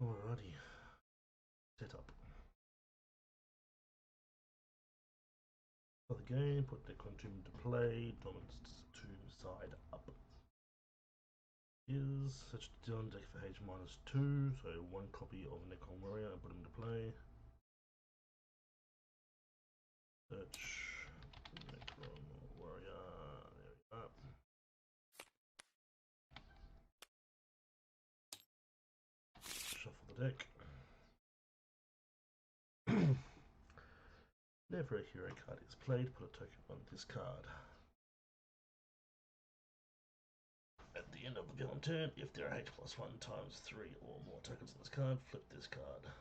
Alrighty, set up. For the game, put Necron Tomb into play, dominance Tomb side up. Is such a deal on deck for H-2, so one copy of Necron Warrior and put him into play. Search Necron Warrior, there we go. Shuffle the deck. Whenever a hero card is played, put a token on this card. At the end of the villain turn, if there are H+1 times 3 or more tokens on this card, flip this card.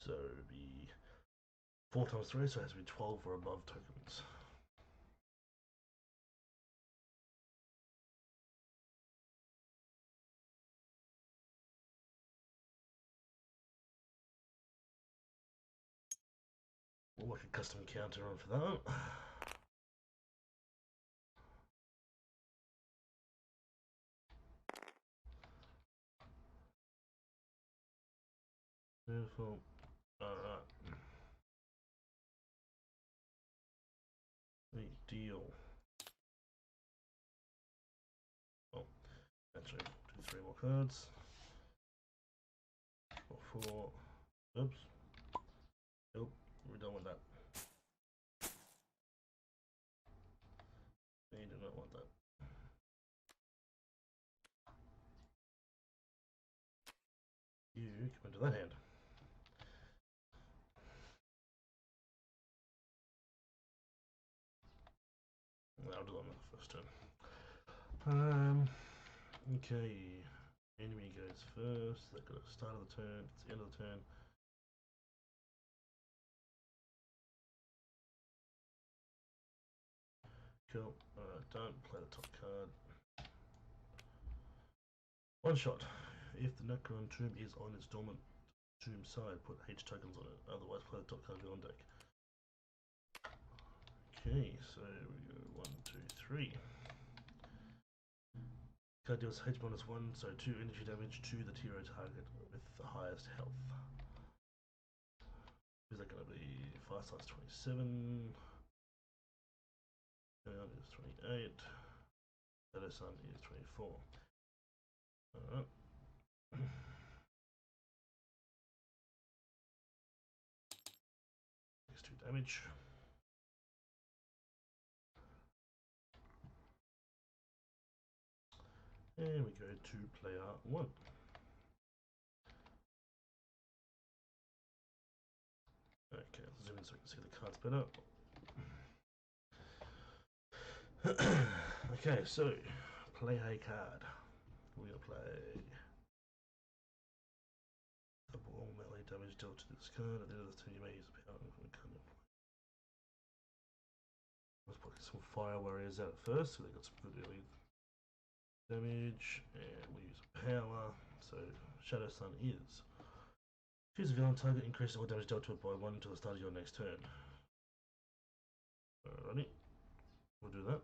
So it would be 4 times 3, so it has to be 12 or above tokens. We'll work a custom counter on for that. Beautiful. Alright. Sweet deal. Oh, actually, do 3 more cards. Or 4. Oops. Nope, we're done with that. We do not want that. You come into that hand. I'll do that on the first turn. Okay. Enemy goes first. They've got a start of the turn. It's the end of the turn. Cool. Don't play the top card. One shot. If the Necron Tomb is on its dormant tomb side, put H tokens on it. Otherwise, play the top card on deck. Okay, so we go 1, 2, 3. Card deals H-1, so 2 energy damage to the hero target with the highest health. Is that going to be 5 size 27? Leon is 28. Shadow Sun is 24. Alright. Takes 2 damage. And we go to player 1. Okay, let's zoom in so we can see the cards better. Okay, so play a card. We're gonna play the ball melee damage dealt to this card. At the end of the turn, you may use a power. Let's put some fire warriors out at first, so they got some good early damage, and we use power. So Shadow Sun is choose a villain target, increase all damage dealt to it by 1 until the start of your next turn. Alrighty, we'll do that.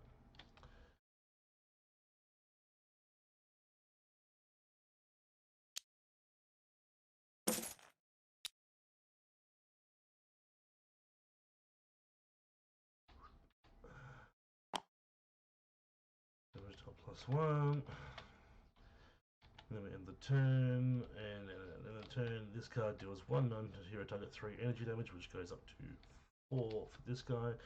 Damage dealt +1. Then we end the turn, and then the turn, this card deals 1 non-hero target 3 energy damage, which goes up to 4 for this guy,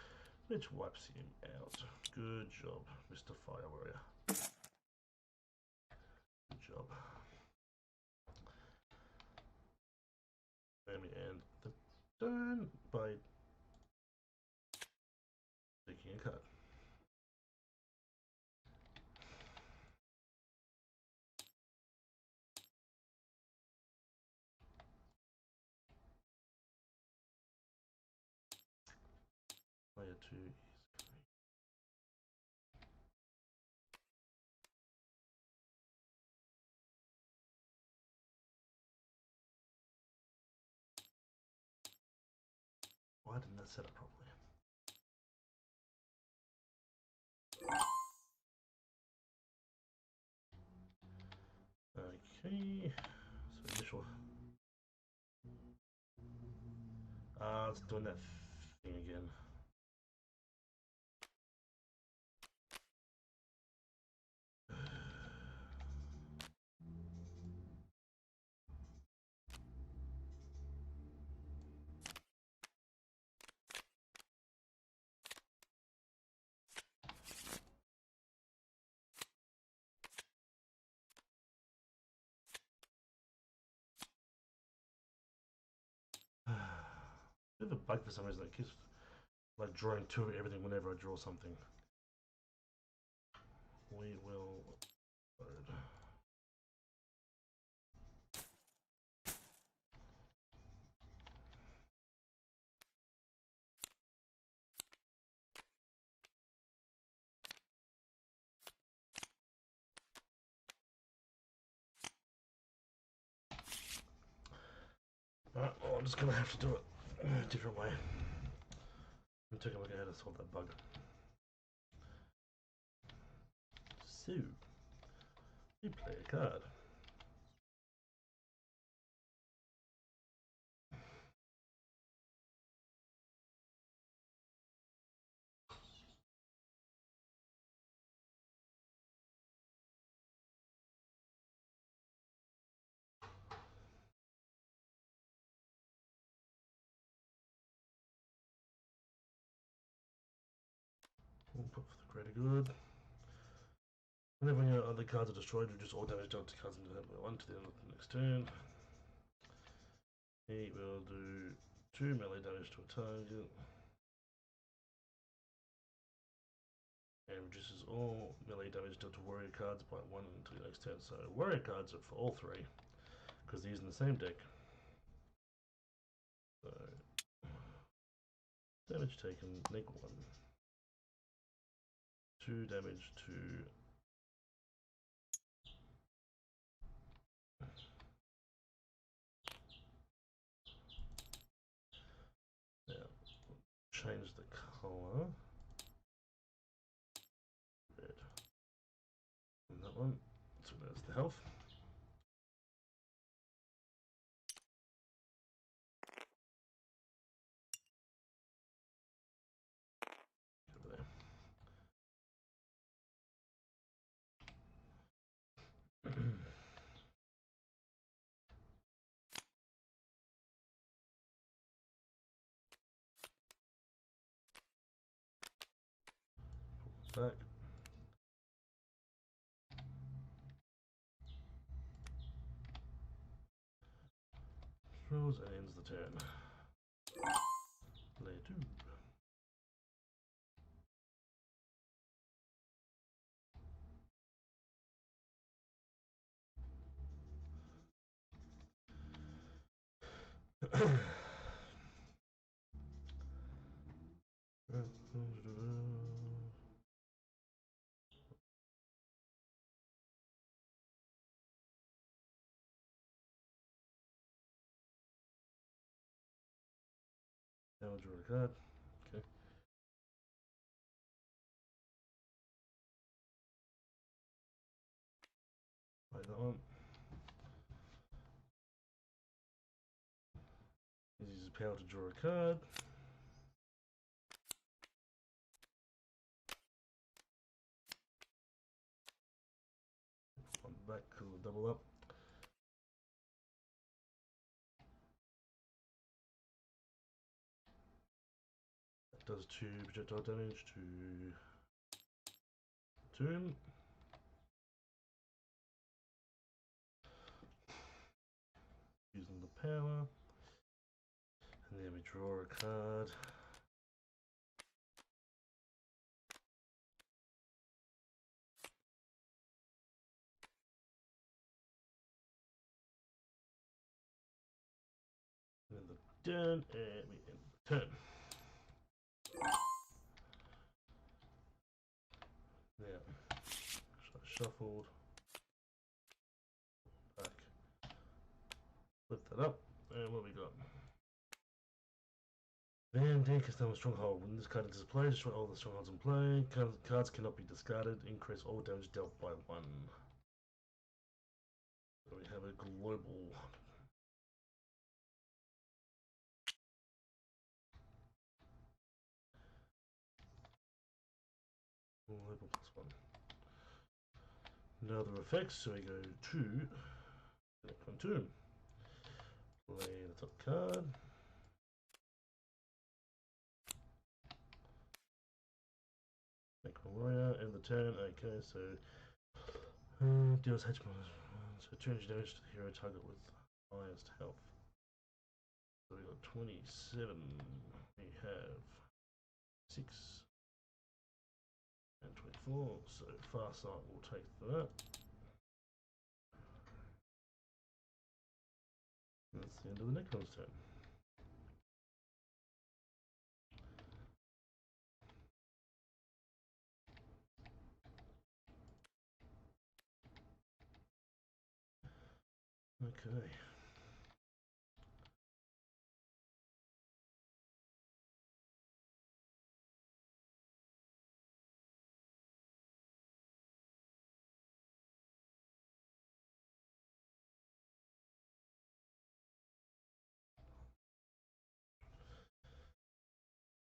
which wipes him out. Good job, Mr. Fire Warrior. Good job. And we end the turn by taking a card. Player 2 is green. Why didn't that set up properly? Okay. So initial. It's doing that thing again. I have a bug for some reason that keeps like drawing to everything whenever I draw something. We will load. Alright, well, I'm just gonna have to do it a different way. I'm taking a look at how to solve that bug. So, you play a card. We'll put for the greater good. Whenever your other cards are destroyed, reduce all damage dealt to cards in the hand by 1 to the end of the next turn. He will do 2 melee damage to a target. And reduces all melee damage dealt to warrior cards by 1 until the next turn. So warrior cards are for all 3, because they're using the same deck. So damage taken, -1. 2 damage to now change the color. Red. And that one. So there's the health. Over there. Back. Throws and ends the turn. Play 2. Now I'll draw a card. Okay. Play that one. He uses power to draw a card. On the back, because it'll double up. That does 2 projectile damage to him. Using the power. And then we draw a card. And then the turn, and we end the turn. Now, shuffled. Back. Flip that up. And what we got? Van Dankenstein Stronghold. When this card enters play, destroy all the strongholds in play. Cards cannot be discarded. Increase all damage dealt by 1. So we have a global +1. Now other effects, so we go to Necron Tomb. Play the top card. Necron Warrior, end the turn. Okay, so deals H bonus. So 200 damage to the hero target with highest health. So we got 27. We have 6 and 24. So Farsight will take that. That's the end of the Necron's turn. Okay.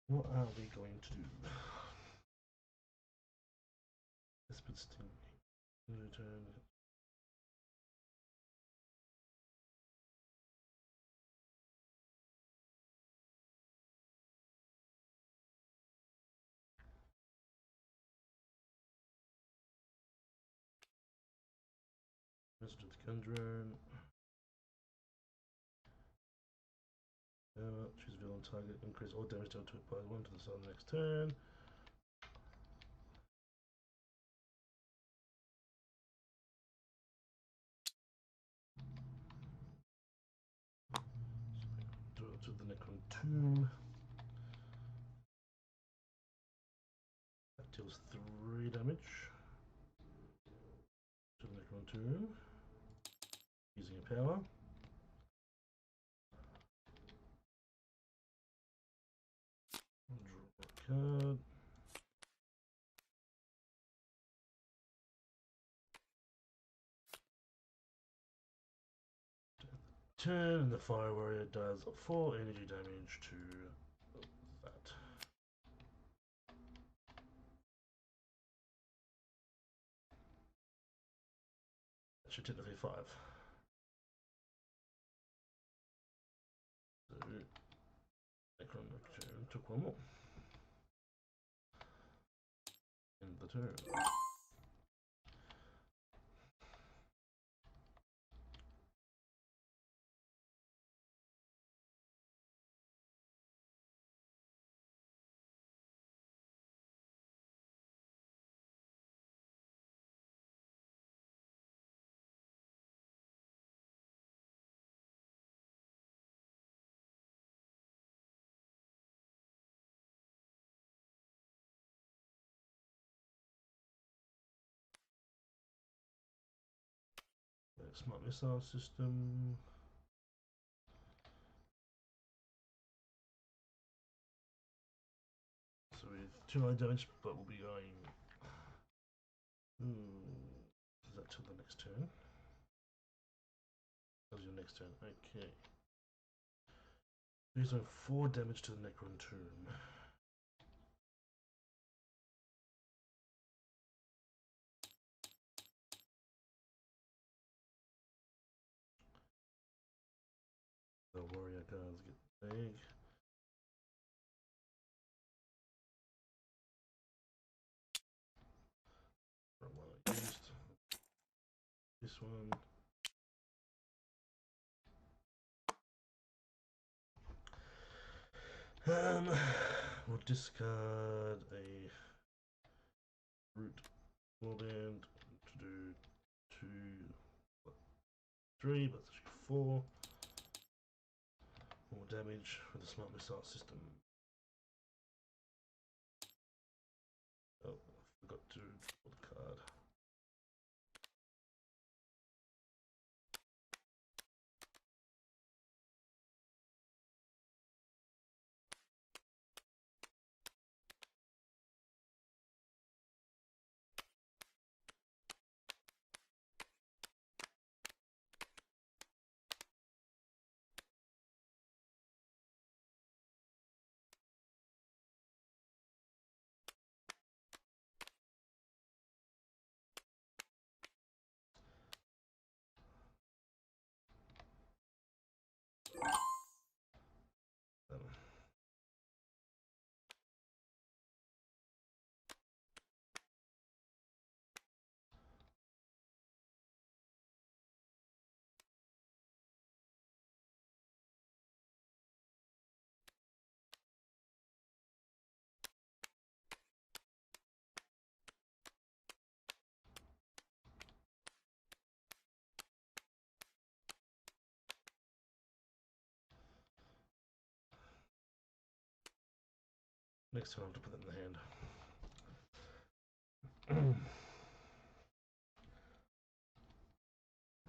What are we going to do? Desperate Sting. Return. Message of the Conjurer. Choose a villain target. Increase all damage dealt to it by 1 to the start of the next turn. So do it to the Necron Tomb. That deals 3 damage to the Necron Tomb. Using a power. Draw a card. Turn, and the Fire Warrior does 4 energy damage to that. That should technically 5. So Necron return took 1 more. End the turn. Smart missile system. So with 2 damage, but we'll be going. Is that till the next turn? That was your next turn. Okay. These are 4 damage to the Necron Tomb. The warrior cards get big. From what I used. This one. We'll discard a root warband to do 2, 3, but 4 more damage with the smart missile system. Oh, I forgot to draw the card. Next time I have to put that in the hand.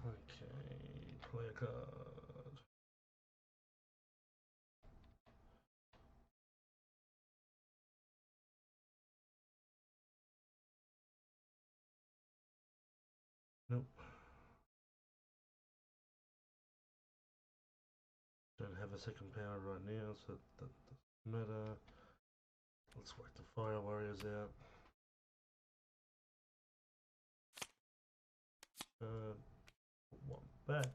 Okay, play a card. Nope. Don't have a second power right now, so that doesn't matter. Let's whack the Fire Warriors out. One back.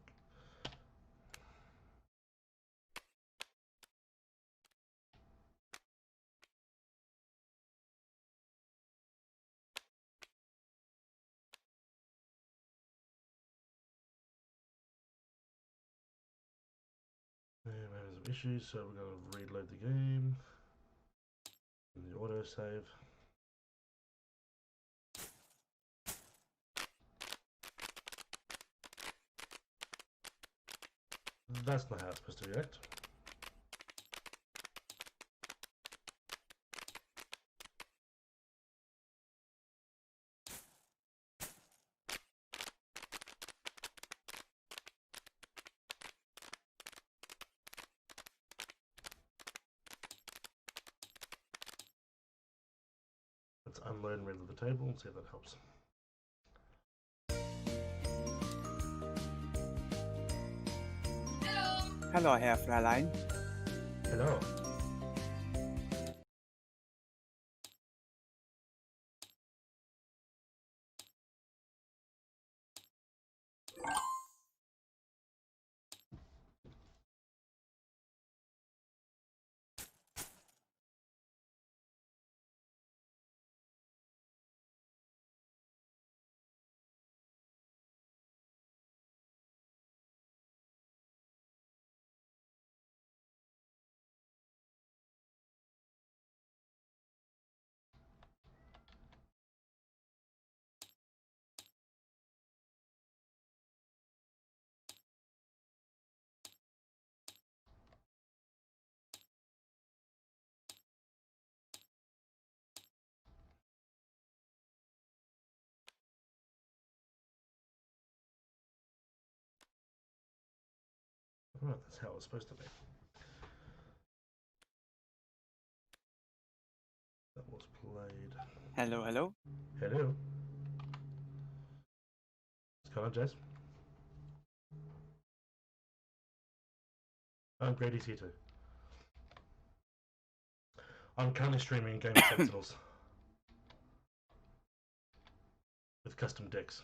And we're having some issues, so we're going to reload the game. And the autosave. That's not how it's supposed to react. Let's unload and reload the table and see if that helps. Hello, Herr Fräulein. Hello. Right, that's how it's supposed to be. That was played. Hello, hello. Hello. What's going on, Jess? Grady's here too. I'm currently streaming Game of Sentinels with custom decks.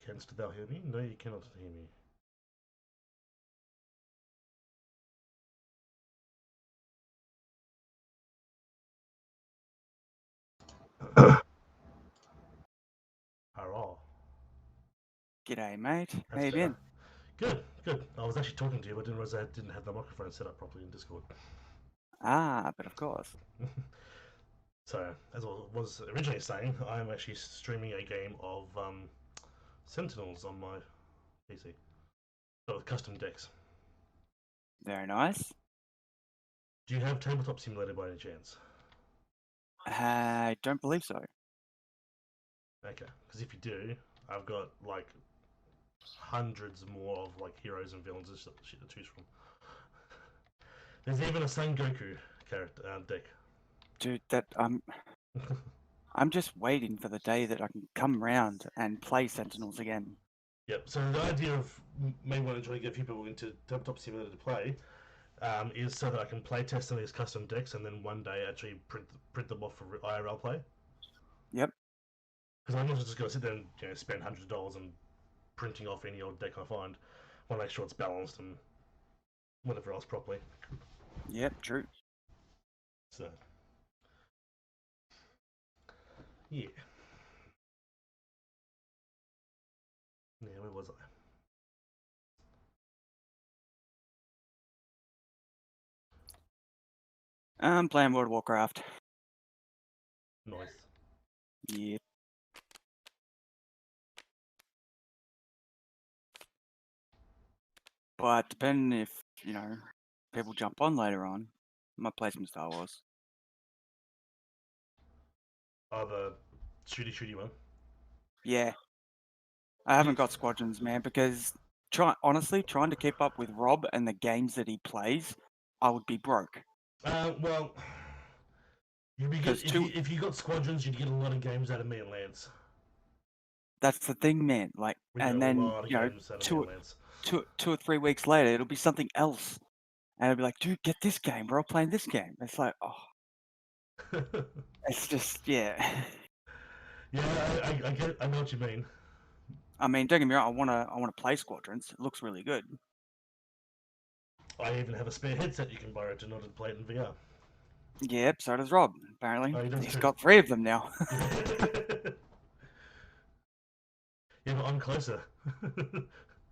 Canst thou hear me? No, you cannot hear me. Hurrah. G'day, mate. How That's you better. been? Good, good. I was actually talking to you, but I didn't realize I didn't have the microphone set up properly in Discord. Ah, but of course. So, as I was originally saying, I'm actually streaming a game of Sentinels on my PC. But with custom decks. Very nice. Do you have Tabletop Simulator by any chance? I don't believe so. Okay, because if you do, I've got like hundreds more of like heroes and villains and shit to choose from. There's even a Son Goku character deck. Dude, I'm just waiting for the day that I can come round and play Sentinels again. Yep. So the idea of me wanting to try to get a few people into Tabletop Simulator to play is so that I can play test some of these custom decks and then one day actually print them off for IRL play. Yep. Because I'm not just going to sit there and spend hundreds of dollars on printing off any old deck I find. I want to make sure it's balanced and whatever else properly. Yep, true. So, yeah. Yeah, where was I? I'm playing World of Warcraft. Nice. Yep. But depending if, people jump on later on, I might play some Star Wars. Oh, the shooty one. Yeah. I haven't got Squadrons, man, because honestly, trying to keep up with Rob and the games that he plays, I would be broke. Well, you'd be good Because if you got Squadrons, you'd get a lot of games out of me and Lance. that's the thing, man. Like, We get and a then lot of games out of me and Lance. two or 3 weeks later, it'll be something else, and I'll be like, dude, get this game. We're all playing this game. It's like, oh, it's just, yeah. Yeah, I know what you mean. I mean, don't get me wrong. I wanna play Squadrons. It looks really good. I even have a spare headset you can borrow to not play it in VR. Yep, so does Rob. Apparently, Oh, he does he's too. got 3 of them now. Yeah, but I'm closer.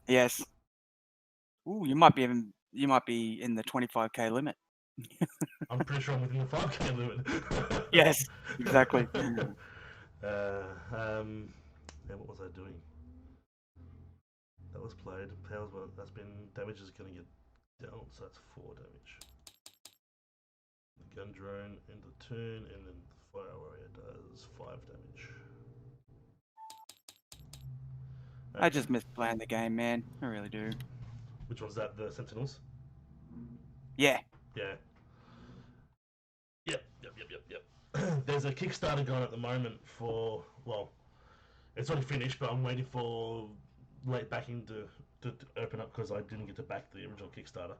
Yes. Ooh, you might be in the 25K limit. I'm pretty sure I'm within the 5K limit. Yes, exactly. Yeah, what was I doing? That was played. Powers, well, that's been damage is going to get down, so that's 4 damage. The gun drone in the turn, and then the fire warrior does 5 damage. Okay. I just miss playing the game, man. I really do. Which one's that? The Sentinels? Yeah. Yeah. Yep. There's a Kickstarter going at the moment for, well, it's already finished, but I'm waiting for late backing to open up because I didn't get to back the original Kickstarter.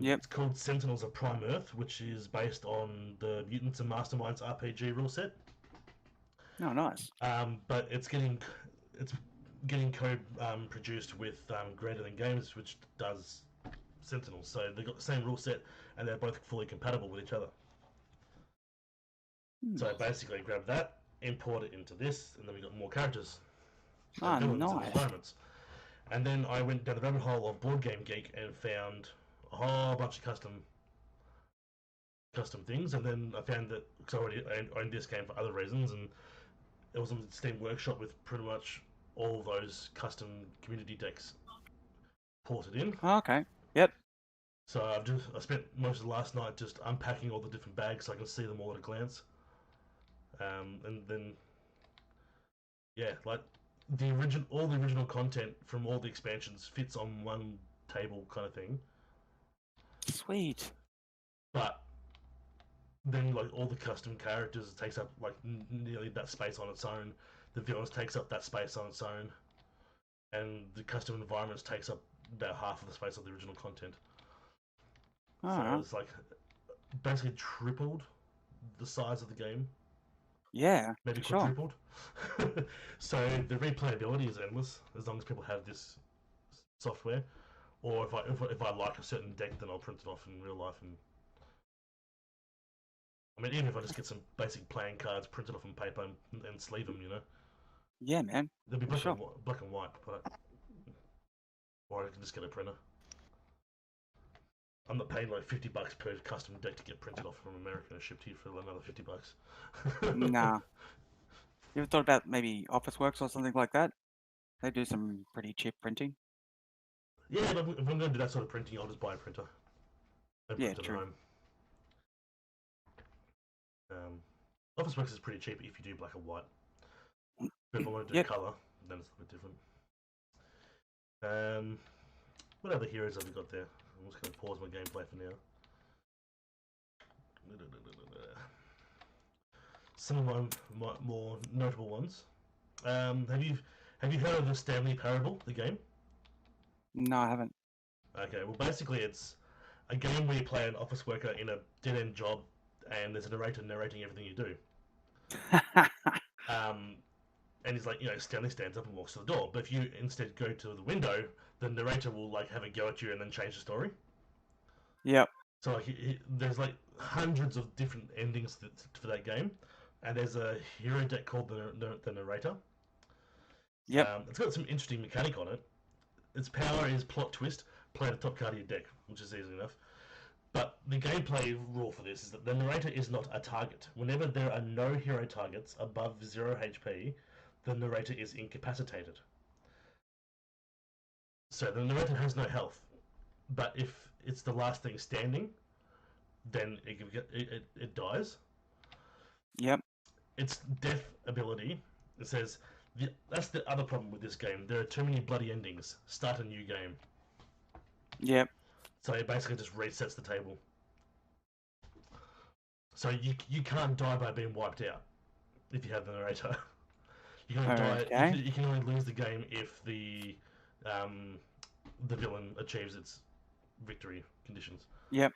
Yep. It's called Sentinels of Prime Earth, which is based on the Mutants and Masterminds RPG rule set. Oh, nice. But it's getting code produced with Greater Than Games, which does Sentinels. So they've got the same rule set, and they're both fully compatible with each other. So I basically grab that, import it into this, and then we got more characters and villains and Nice. environments. And then I went down the rabbit hole of Board Game Geek and found a whole bunch of custom things. And then I found that because I already owned this game for other reasons, and it was on the Steam Workshop with pretty much all those custom community decks ported in. Okay. Yep. So I spent most of the last night just unpacking all the different bags so I can see them all at a glance. And then yeah, like all the original content from all the expansions fits on one table kind of thing. Sweet. But then like all the custom characters takes up like nearly that space on its own. The villains takes up that space on its own, and the custom environments takes up about half of the space of the original content. So it's like basically tripled the size of the game. Yeah, Maybe sure. quadrupled. So the replayability is endless as long as people have this software. Or if I like a certain deck, then I'll print it off in real life. And I mean, even if I just get some basic playing cards printed off on paper and sleeve them, Yeah, man. they'll be black and white, but or I can just get a printer. I'm not paying like $50 per custom deck to get printed off from America and shipped here for another $50. Nah. You ever thought about maybe Officeworks or something like that? They do some pretty cheap printing. Yeah, but if I'm going to do that sort of printing, I'll just buy a printer and print it true. at home. Officeworks is pretty cheap if you do black and white. But if I want to do colour, then it's a bit different. What other heroes have we got there? I'm just going to pause my gameplay for now. Some of my more notable ones. Have you heard of the Stanley Parable, the game? No, I haven't. Okay, well basically it's a game where you play an office worker in a dead-end job, and there's a narrator narrating everything you do. And he's like, Stanley stands up and walks to the door. But if you instead go to the window, the narrator will like have a go at you and then change the story. Yep. So like, there's like hundreds of different endings for that game, and there's a hero deck called the narrator. Yep. It's got some interesting mechanic on it. Its power is plot twist. Play the top card of your deck, which is easy enough. But the gameplay rule for this is that the narrator is not a target. Whenever there are no hero targets above 0 HP, the narrator is incapacitated. So the narrator has no health, but if it's the last thing standing, then it dies. Yep. Its death ability, it says, that's the other problem with this game. There are too many bloody endings. Start a new game. Yep. So it basically just resets the table. So you can't die by being wiped out if you have the narrator. You can only die. Okay. You can only lose the game if the villain achieves its victory conditions. Yep.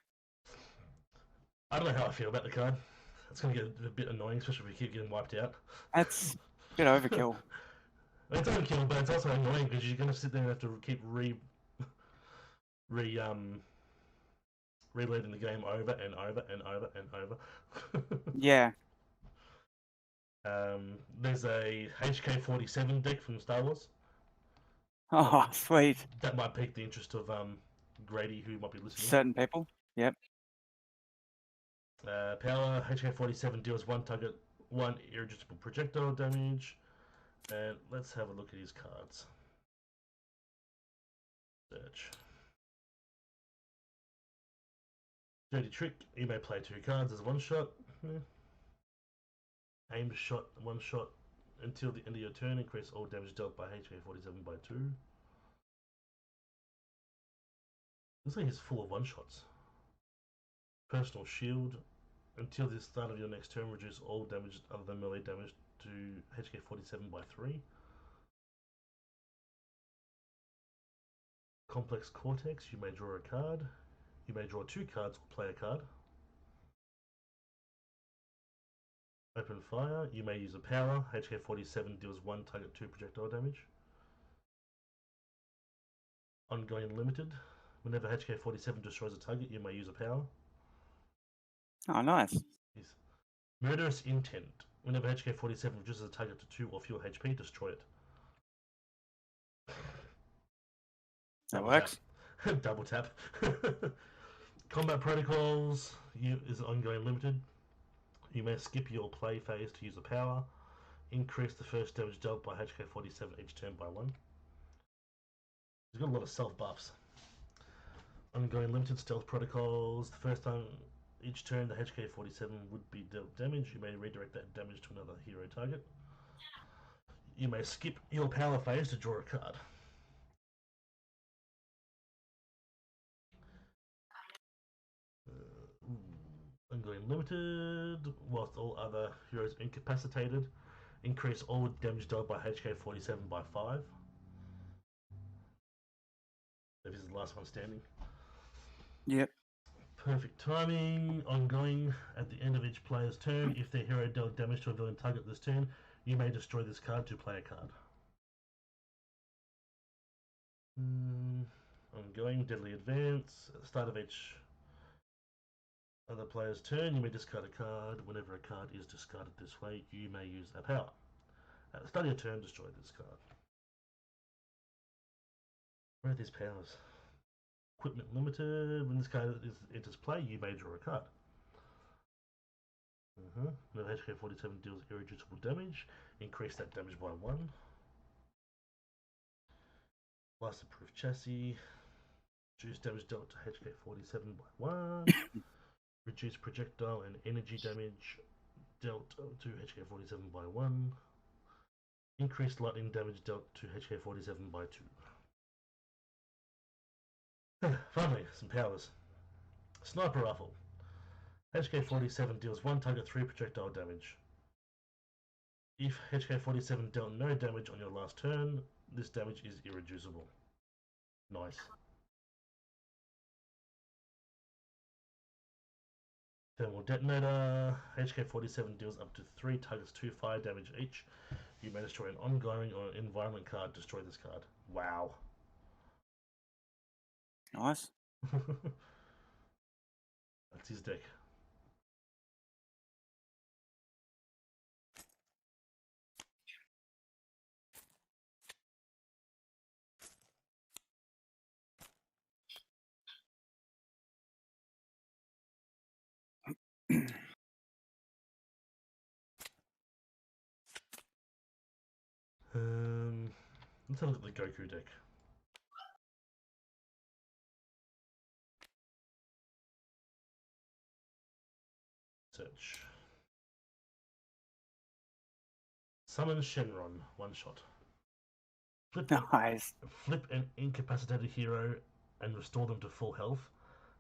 I don't know how I feel about the card. It's going to get a bit annoying, especially if we keep getting wiped out. That's a bit overkill. It's overkill, but it's also annoying because you're going to sit there and have to keep reloading the game over and over and over and over. Yeah. There's a HK-47 deck from Star Wars. Oh, sweet. That might pique the interest of Grady, who might be listening. Certain people. Yep. Power, HK-47 deals one target, one irresistible projectile damage. And let's have a look at his cards. Search. Dirty Trick, you may play 2 cards as one shot. Aimed shot, 1 shot. Until the end of your turn, increase all damage dealt by HK-47 by 2. Looks like he's full of 1-shots. Personal Shield. Until the start of your next turn, reduce all damage other than melee damage to HK-47 by 3. Complex Cortex, you may draw a card. You may draw 2 cards or play a card. Open Fire, you may use a power. HK-47 deals 1 target 2 projectile damage. Ongoing Limited, whenever HK-47 destroys a target, you may use a power. Oh, nice. Yes. Murderous Intent, whenever HK-47 reduces a target to 2 or fewer HP, destroy it. That works. Double tap. Combat Protocols is ongoing limited. You may skip your play phase to use a power. Increase the first damage dealt by HK-47 each turn by 1. He's got a lot of self buffs. Ongoing limited stealth protocols. The first time each turn the HK-47 would be dealt damage, you may redirect that damage to another hero target. You may skip your power phase to draw a card. Ongoing limited, whilst all other heroes incapacitated. Increase all damage dealt by HK-47 by 5. If this is the last one standing. Yep. Perfect timing. Ongoing. At the end of each player's turn, if their hero dealt damage to a villain target this turn, you may destroy this card to play a card. Ongoing. Deadly Advance. At the start of each other player's turn, you may discard a card. Whenever a card is discarded this way, you may use a power. At the start of your turn, destroy this card. Where are these powers? Equipment Limited. When this card enters play, you may draw a card. Whenever HK-47 deals irreducible damage, increase that damage by 1. Blaster-proof chassis. Reduce damage dealt to HK-47 by 1. Reduce projectile and energy damage dealt to HK-47 by 1. Increased lightning damage dealt to HK-47 by 2. Finally, some powers. Sniper Rifle. HK-47 deals 1 target 3 projectile damage. If HK-47 dealt no damage on your last turn, this damage is irreducible. Nice. Thermal Detonator. HK-47 deals up to 3 targets 2 fire damage each. You may destroy an ongoing or environment card. Destroy this card. Wow. Nice. That's his deck. Let's have a look at the Goku deck. research. Summon Shenron, one shot. Nice. Flip an incapacitated hero and restore them to full health.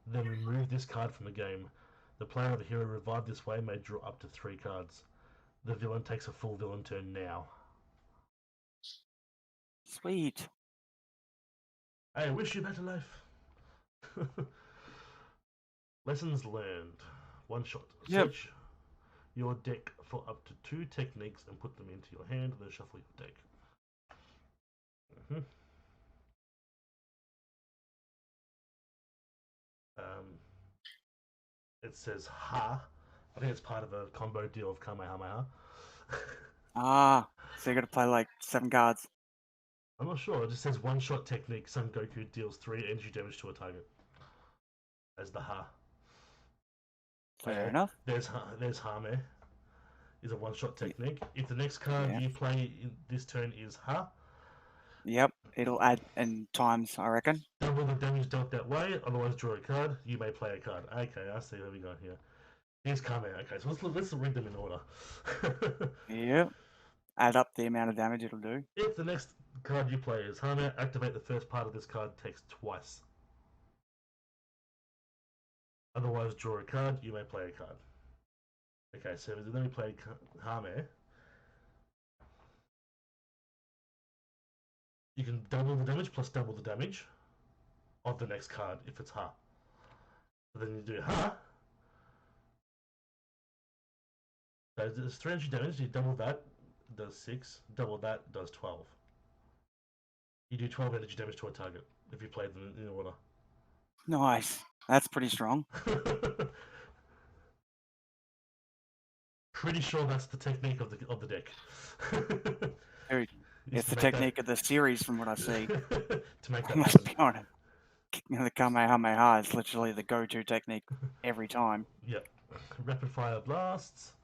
Then remove this card from the game. The player or the hero revived this way may draw up to 3 cards. The villain takes a full villain turn now. Sweet. I wish you better life. Lessons learned. One shot. Yep. Search your deck for up to 2 techniques and put them into your hand, then shuffle your deck. It says ha. I think it's part of a combo deal of Kamehameha. So you got to play like 7 cards. I'm not sure. It just says one shot technique. Son Goku deals 3 energy damage to a target. As the ha. Fair enough. There's Hame. Is a one shot technique. If the next card you play in this turn is ha. Yep, it'll add in times, I reckon. Double the damage dealt that way, otherwise draw a card. You may play a card. Okay, I see where we go here. Here's Kame. Okay, so let's read them in order. Yep. Add up the amount of damage it'll do. If the next card you play is Hame, activate the first part of this card text twice. Otherwise, draw a card. You may play a card. Okay, so then we play Hame. You can double the damage plus double the damage of the next card if it's Ha. So then you do Ha. So there's 300 damage, you double that, does 6. Double that, does 12. You do 12 energy damage to a target if you play them in order. Nice. That's pretty strong. Pretty sure that's the technique of the deck. Dude, it's the technique of the series from what I see. To make that Let's be honest. The Kamehameha is literally the go-to technique every time. Yep. Rapid fire blasts.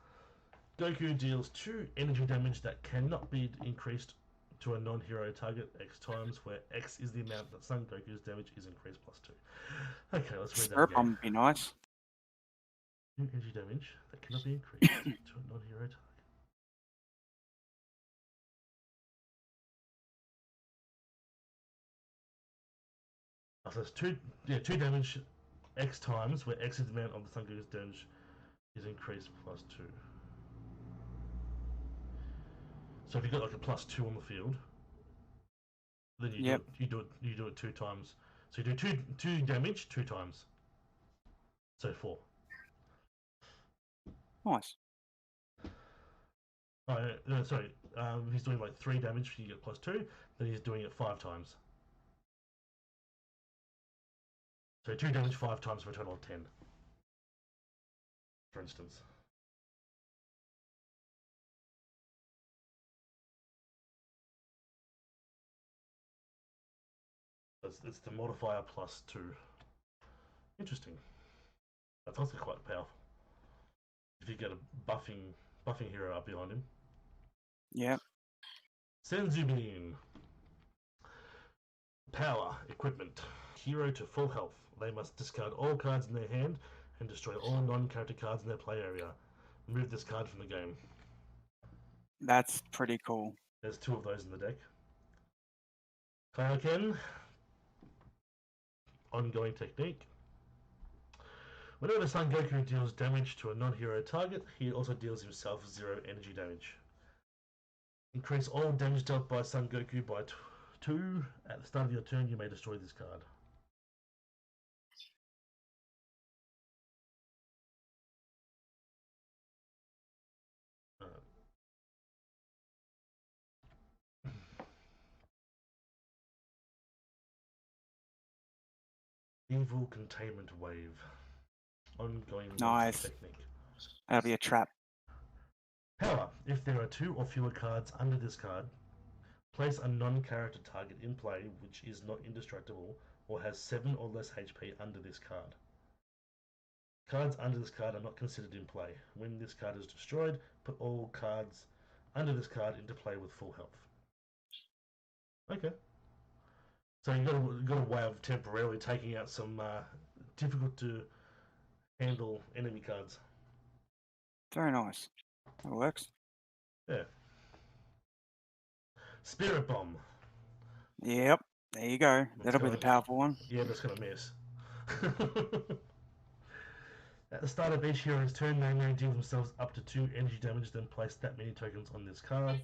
Goku deals 2 energy damage that cannot be increased to a non-hero target X times, where X is the amount that Son Goku's damage is increased plus 2. Okay, let's read that again. Would be nice. 2 energy damage that cannot be increased to a non-hero target. So it's 2 damage X times, where X is the amount of the Son Goku's damage is increased plus 2. So if you got like a plus 2 on the field, then you do it 2 times. So you do 2 damage 2 times. So 4. Nice. No, sorry. He's doing like 3 damage. You get plus 2. Then he's doing it 5 times. So 2 damage 5 times for a total of 10. For instance. It's the modifier plus 2. Interesting. That's also quite powerful. If you get a buffing hero up behind him. Yep. Senzubin. Power. Equipment. Hero to full health. They must discard all cards in their hand and destroy all non-character cards in their play area. Remove this card from the game. That's pretty cool. There's 2 of those in the deck. Kaioken. Ongoing technique. Whenever Son Goku deals damage to a non-hero target, he also deals himself 0 energy damage. Increase all damage dealt by Son Goku by 2. At the start of your turn, you may destroy this card. Evil Containment Wave. Ongoing technique. That'll be a trap. Power. If there are 2 or fewer cards under this card, place a non-character target in play which is not indestructible or has 7 or less HP under this card. Cards under this card are not considered in play. When this card is destroyed, put all cards under this card into play with full health. Okay. So you've got a way of temporarily taking out some difficult to handle enemy cards. Very nice. That works. Yeah. Spirit Bomb. Yep. There you go. That's That'll be the gonna, powerful one. yeah, that's gonna miss. At the start of each hero's turn, they may deal themselves up to 2 energy damage, then place that many tokens on this card.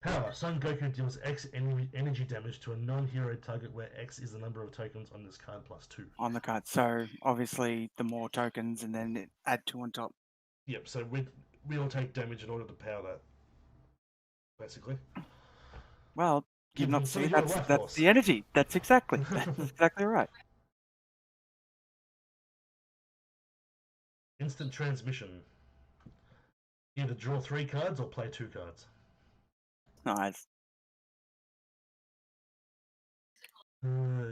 Power. Son Goku deals X energy damage to a non-hero target where X is the number of tokens on this card plus 2. On the card. So obviously the more tokens and then add 2 on top. Yep, so we'll take damage in order to power that, basically. Well, you Give not them some see of your that's life that's force. the energy. That's exactly right. Instant transmission. Either draw 3 cards or play 2 cards. Nice.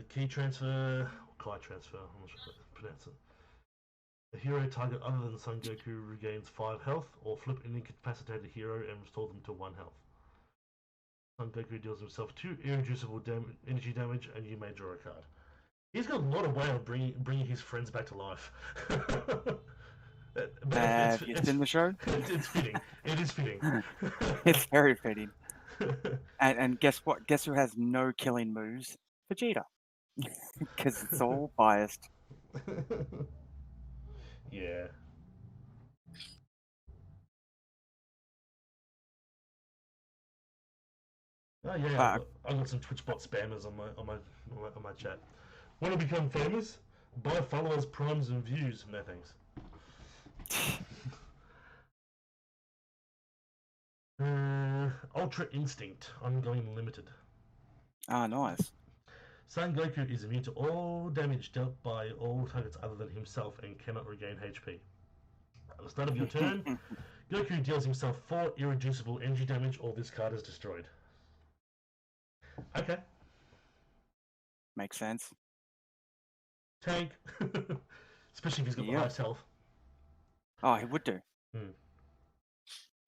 Key transfer, Kai transfer, I'm not sure how to pronounce it. A hero target other than Son Goku regains 5 health, or flip an incapacitated hero and restore them to 1 health. Son Goku deals himself 2 irreducible energy damage, and you may draw a card. He's got a lot of way of bringing his friends back to life. But Have you seen the show? It's fitting. It is fitting. It's very fitting. And guess what? Guess who has no killing moves? Vegeta. Because it's all biased. Yeah. Oh yeah, I've got some Twitch bot spammers on my chat. Want to become famous? Buy followers, primes, and views. No thanks. Ultra Instinct, ongoing limited. Ah, nice. Son Goku is immune to all damage dealt by all targets other than himself and cannot regain HP. At the start of your turn, Goku deals himself 4 irreducible energy damage, or this card is destroyed. Okay. Makes sense. Tank. Especially if he's got the highest health. Oh, he would do.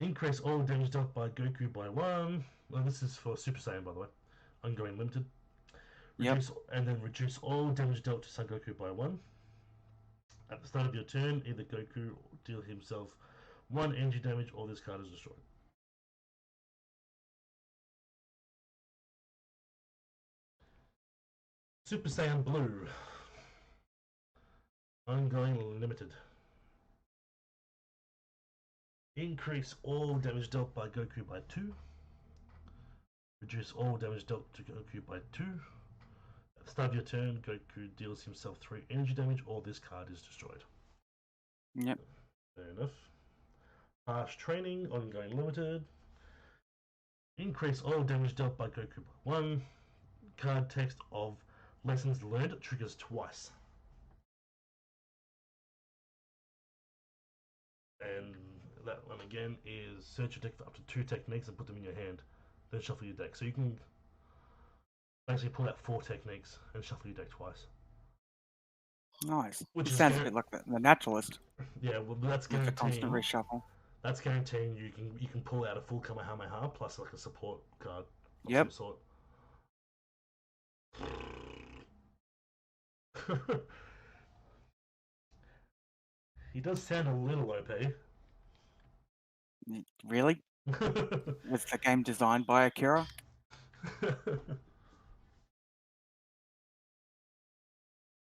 Increase all damage dealt by Goku by 1. Well, this is for Super Saiyan, by the way. Ongoing limited. Reduce, and then reduce all damage dealt to Son Goku by 1. At the start of your turn, either Goku deal himself 1 energy damage, or this card is destroyed. Super Saiyan Blue. Ongoing limited. Increase all damage dealt by Goku by 2. Reduce all damage dealt to Goku by 2. At the start of your turn, Goku deals himself 3 energy damage, or this card is destroyed. Yep. Fair enough. Harsh Training, ongoing limited. Increase all damage dealt by Goku by 1. Card text of lessons learned triggers twice. And that one again is search your deck for up to 2 techniques and put them in your hand. Then shuffle your deck. So you can basically pull out 4 techniques and shuffle your deck twice. Nice. Which It is sounds a bit like the naturalist. Yeah, well, that's With the constant guaranteeing. reshuffle. That's guaranteeing you can pull out a full Kamehameha plus like a support card of Yep. some sort. He does sound a little OP. Really? Was the game designed by Akira?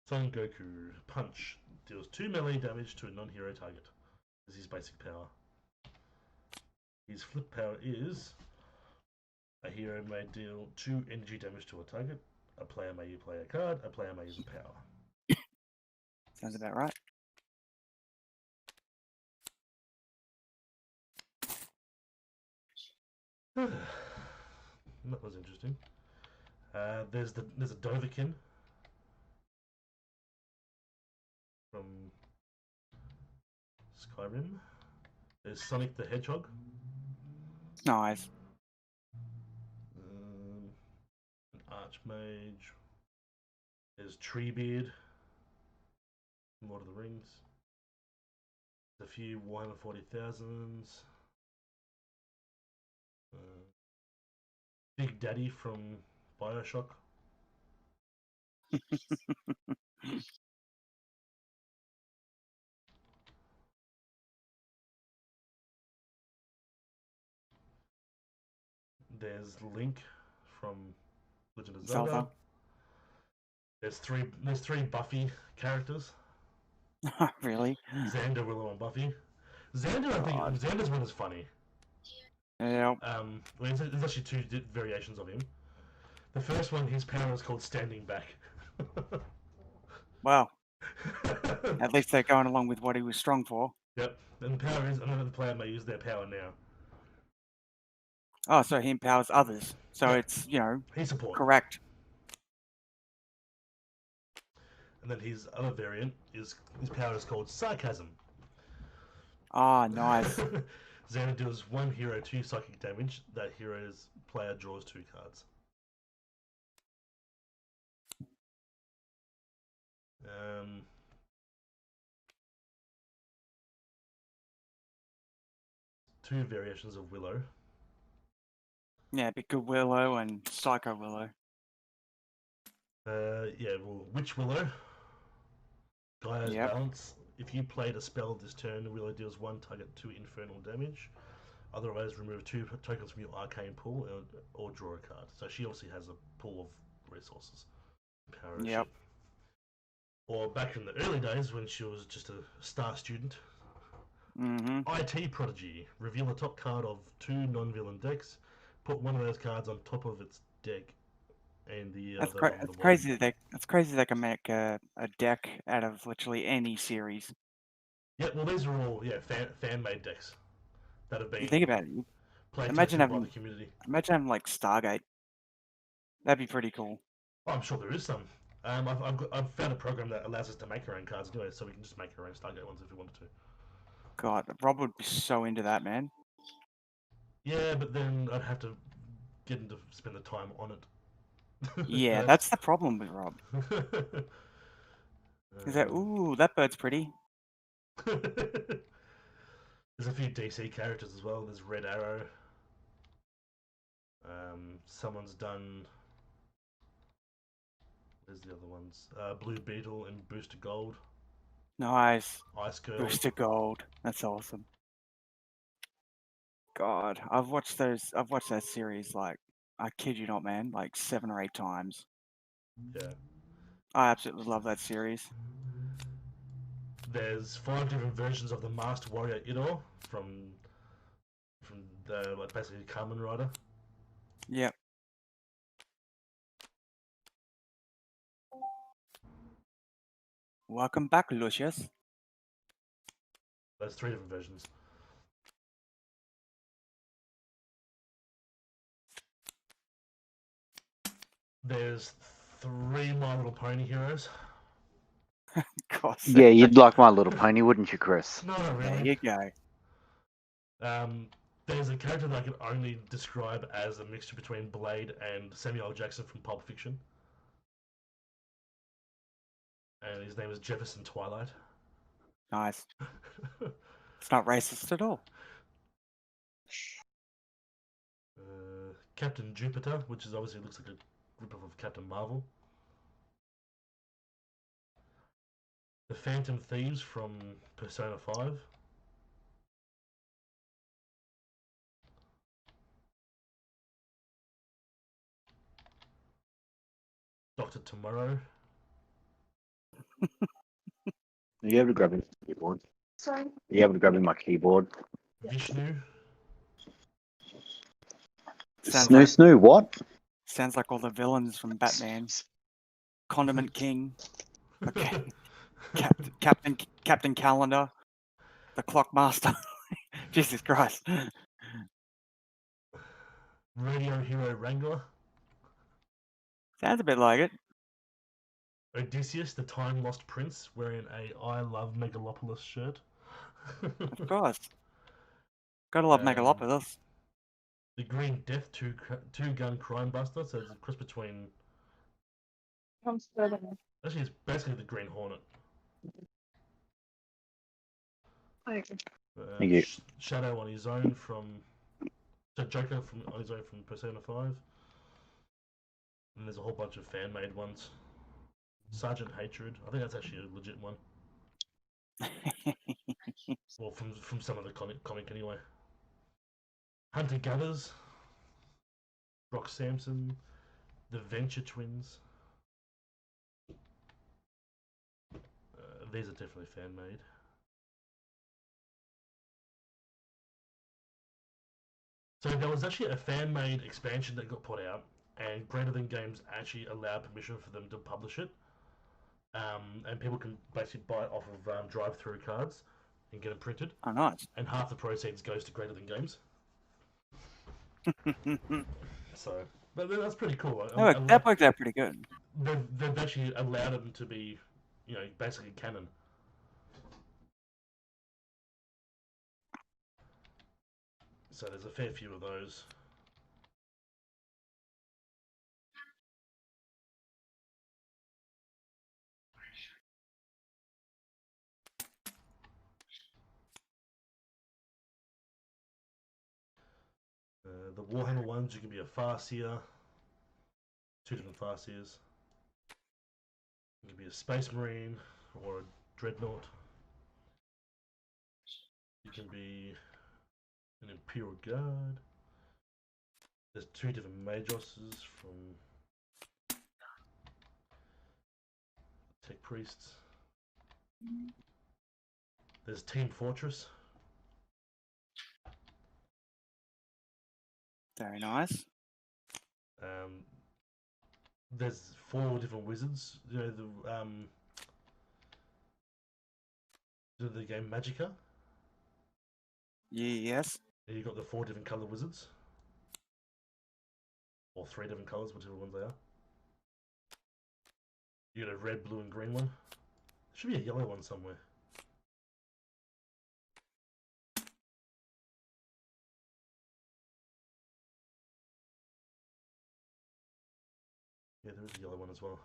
Son Goku Punch deals 2 melee damage to a non-hero target. This is his basic power. His flip power is a hero may deal 2 energy damage to a target. A player may play a card. A player may use a power. Sounds about right. That was interesting. There's a Dovahkiin from Skyrim. There's Sonic the Hedgehog. Nice. An Archmage. There's Treebeard from Lord of the Rings. There's a few Warhammer 40,000s. Big Daddy from Bioshock. There's Link from Legend of Zelda. Zelda. There's three Buffy characters. Really? Xander, Willow, and Buffy. Xander, I think God. Xander's one is funny. Yeah. Well, there's actually two variations of him. The first one, his power is called Standing Back. Well, at least they're going along with what he was strong for. Yep, and the power is another player may use their power now. Oh, so he empowers others. So Yep. it's, you know, He's support. correct. And then his other variant is his power is called Sarcasm. Ah, nice. Xander deals one hero 2 psychic damage. That hero's player draws 2 cards. Two variations of Willow. Yeah, Big Good Willow and Psycho Willow. Yeah, well, Witch Willow. Gaia's Yep. Balance. If you played a spell this turn, Willow deals 1 target 2 infernal damage. Otherwise, remove 2 tokens from your arcane pool or draw a card. So she obviously has a pool of resources. Power Yep. shit. Or back in the early days when she was just a star student. IT Prodigy. Reveal the top card of 2 non-villain decks. Put one of those cards on top of its deck. And the That's, other on that's the crazy. That's crazy. They can make a deck out of literally any series. Yeah, well, these are all fan-made decks that have been You think about it. played Imagine by the having, community. imagine having like Stargate. That'd be pretty cool. Oh, I'm sure there is some. I've found a program that allows us to make our own cards anyway, so we can just make our own Stargate ones if we wanted to. God, Rob would be so into that, man. Yeah, but then I'd have to get him to spend the time on it. Yeah, that's the problem with Rob. Is that, ooh, that bird's pretty. There's a few DC characters as well. There's Red Arrow. Someone's done. There's the other ones. Blue Beetle and Booster Gold. Nice. Ice Girl. Booster Gold. That's awesome. God, I've watched that series like, I kid you not, man, like 7 or 8 times. Yeah. I absolutely love that series. There's 5 different versions of the Masked Warrior Idol from the basically Kamen Rider. Yep. Welcome back, Lucius. There's 3 different versions. There's 3 My Little Pony heroes. God, Yeah, you'd like My Little Pony, wouldn't you, Chris? No, not there really. you go. There's a character that I can only describe as a mixture between Blade and Samuel L. Jackson from Pulp Fiction. And his name is Jefferson Twilight. Nice. It's not racist at all. Captain Jupiter, which is obviously looks like a ripoff of Captain Marvel. The Phantom Thieves from Persona 5. Dr. Tomorrow. Are you able to grab me my keyboard? Sorry? Are you able to grab me my keyboard? Vishnu. Snoo, what? Sounds like all the villains from Batman. Condiment King. Okay. Captain Calendar. The Clockmaster. Jesus Christ. Radio Hero Wrangler. Sounds a bit like it. Odysseus, the Time Lost Prince, wearing a I Love Megalopolis shirt. Of course. Gotta love Megalopolis. The Green Death two-gun crime buster, so it's a cross between... Actually, it's basically the Green Hornet. Thank you. Shadow on his own from... So Joker on his own from Persona 5. And there's a whole bunch of fan-made ones. Sergeant Hatred. I think that's actually a legit one. Well, from some of the comic anyway. Hunter Gatherers. Brock Sampson, the Venture Twins. These are definitely fan made. So there was actually a fan made expansion that got put out, and Greater Than Games actually allowed permission for them to publish it. And people can basically buy it off of drive-through cards and get it printed. Oh, nice. And half the proceeds goes to Greater Than Games. So, but that's pretty cool. That worked out pretty good. They've actually allowed them to be, basically canon. So there's a fair few of those. The Warhammer ones, you can be a Farseer. 2 different Farseers. You can be a Space Marine or a Dreadnought. You can be an Imperial Guard. There's 2 different Majosses from Tech Priests. There's Team Fortress. Very nice. There's 4 different wizards. The game Magicka. Yes. And you've got the 4 different colour wizards. Or 3 different colours, whichever ones they are. You got a red, blue, and green one. There should be a yellow one somewhere. Yeah, there is a yellow one as well.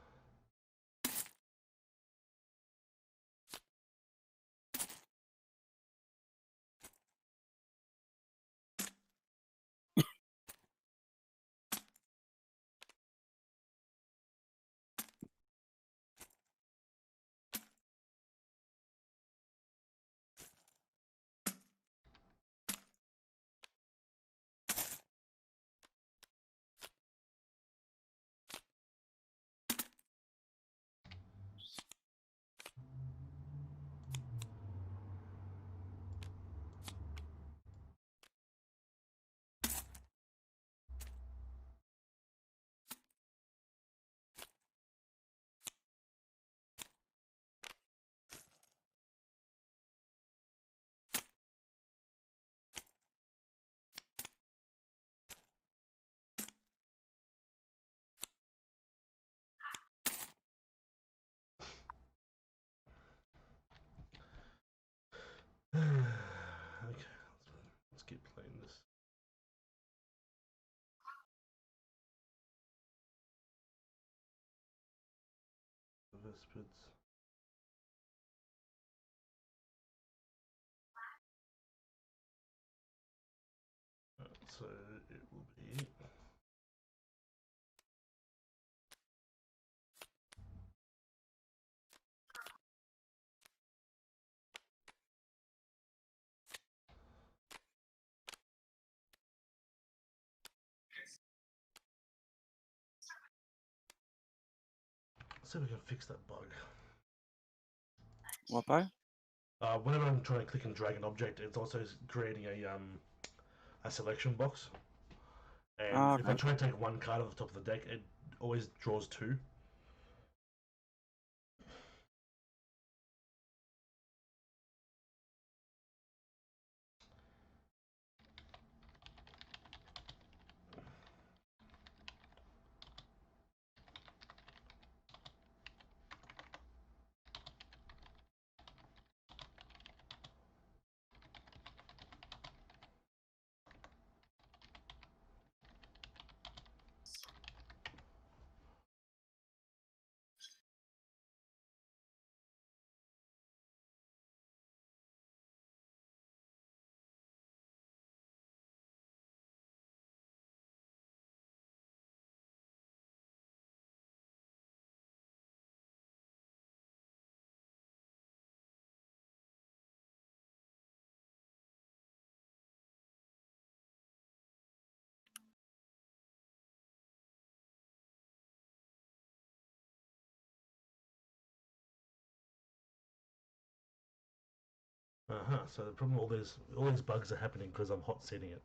Okay, let's keep playing this. The Vespids. So it will be. Let's see if we can fix that bug. What bug? Whenever I'm trying to click and drag an object, it's also creating a selection box. And if I try and take 1 card off the top of the deck, it always draws 2. So the problem, all these bugs are happening because I'm hot seating it.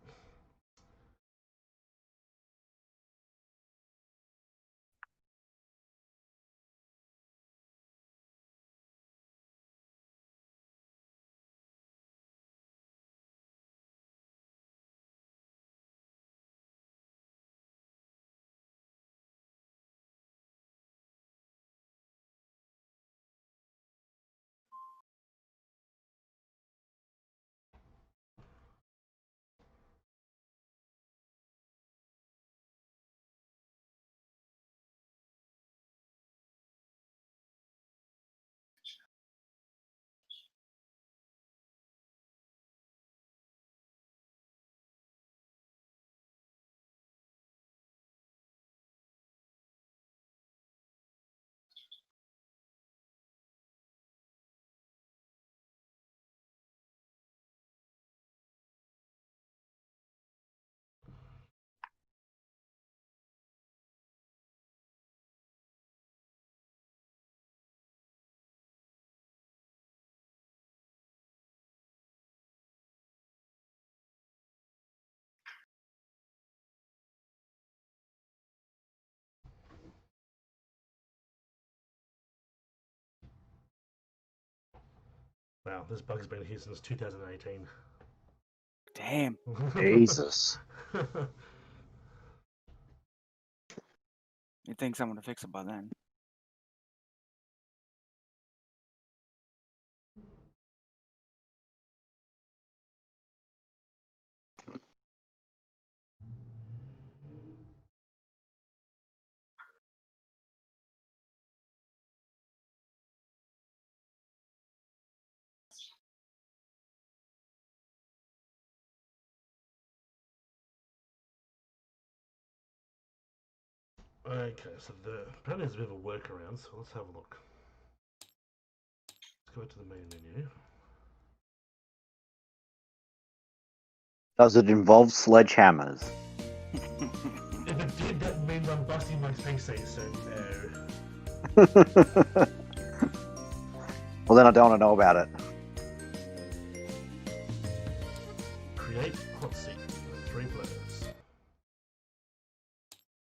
Wow, this bug's been here since 2018. Damn. Jesus. You'd think someone would fix it by then. Okay, so apparently there's a bit of a workaround, so let's have a look. Let's go to the main menu. Does it involve sledgehammers? If it did, that means I'm busting my PC, so no. Well, then I don't want to know about it. Create hot seat. 3 players.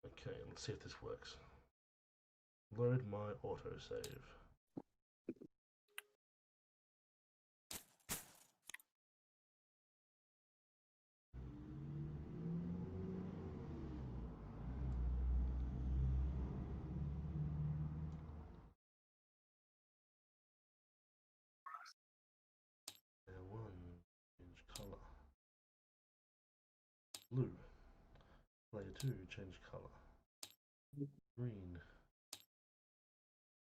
Okay, let's see if this works. Load my autosave. Layer 1, change color. Blue. Layer 2, change color. Green.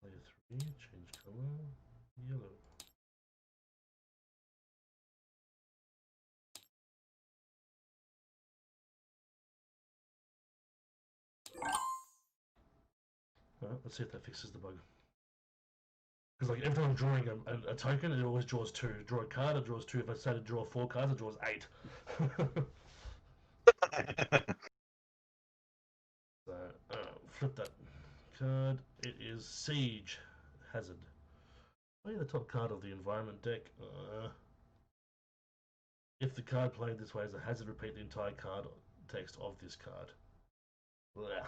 Layer 3, change color. Yellow. Alright, let's see if that fixes the bug. Because like every time I'm drawing a token, it always draws 2. Draw a card, it draws 2. If I say to draw 4 cards, it draws 8. So, flip that card. It is Siege Hazard. Play the top card of the environment deck. If the card played this way is a hazard, repeat the entire card text of this card. Blech.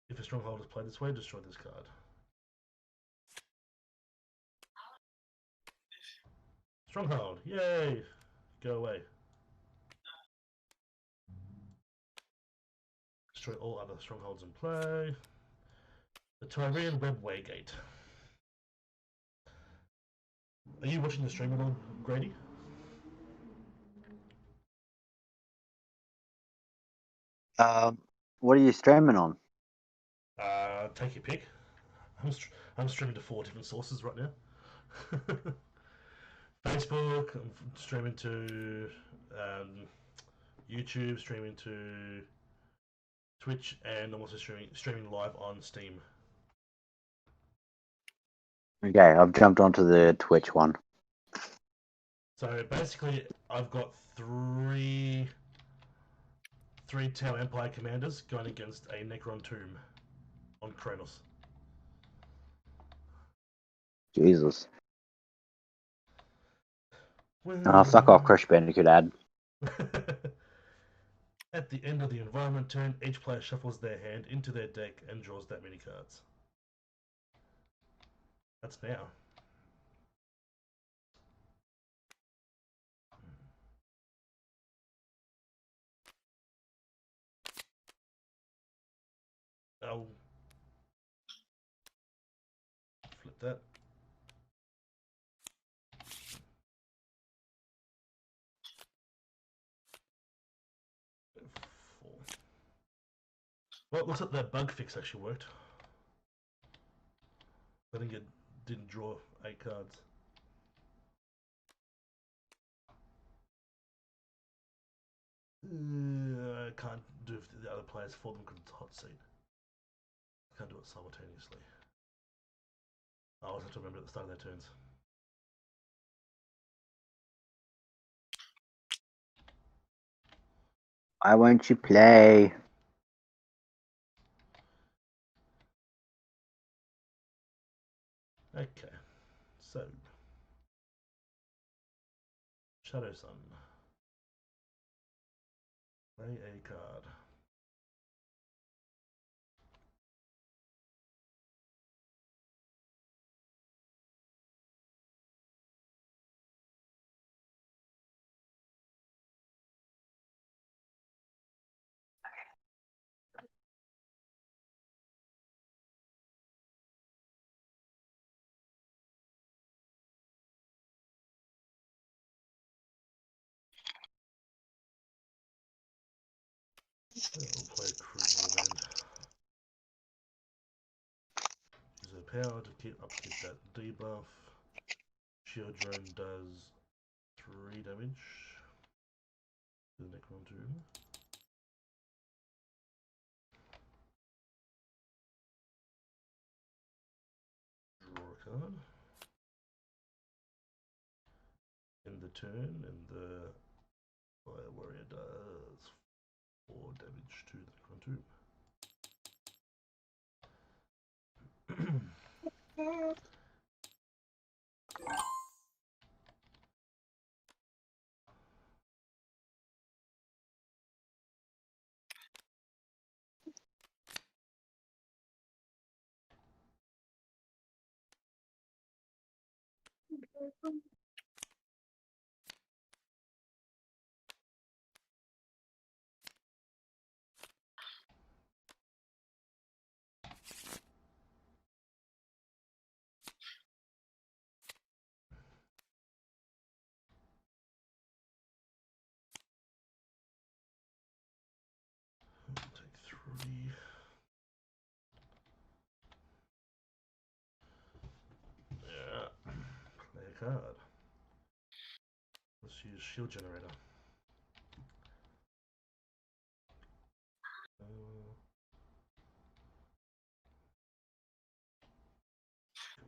If a stronghold is played this way, destroy this card. Stronghold, yay! Go away. Destroy all other strongholds in play. The Tyrian Webway Gate. Are you watching the stream at all, Grady? What are you streaming on? Take your pick. I'm streaming to 4 different sources right now. Facebook, I'm streaming to YouTube, streaming to Twitch, and I'm also streaming live on Steam. Okay, I've jumped onto the Twitch one. So basically, I've got three Tau Empire commanders going against a Necron tomb on Kronos. Jesus. Fuck off, Crash Bandicoot ad. At the end of the environment turn, each player shuffles their hand into their deck and draws that many cards. That's now. I'll flip that. Well, it looks like that bug fix actually worked. I think it didn't draw 8 cards. I can't do the other players for them because it's a hot seat. I can't do it simultaneously. I always have to remember at the start of their turns. Why won't you play? Okay, so Shadow Sun. Play a card. We'll play Crucible then. Use her power to upkeep that debuff. Shield Drone does 3 damage to the Necron Tomb. Draw a card. End the turn, and the Fire Warrior does 4 damage to the Necron Tomb. Take 3. Yeah. Play a card. Let's use Shield Generator.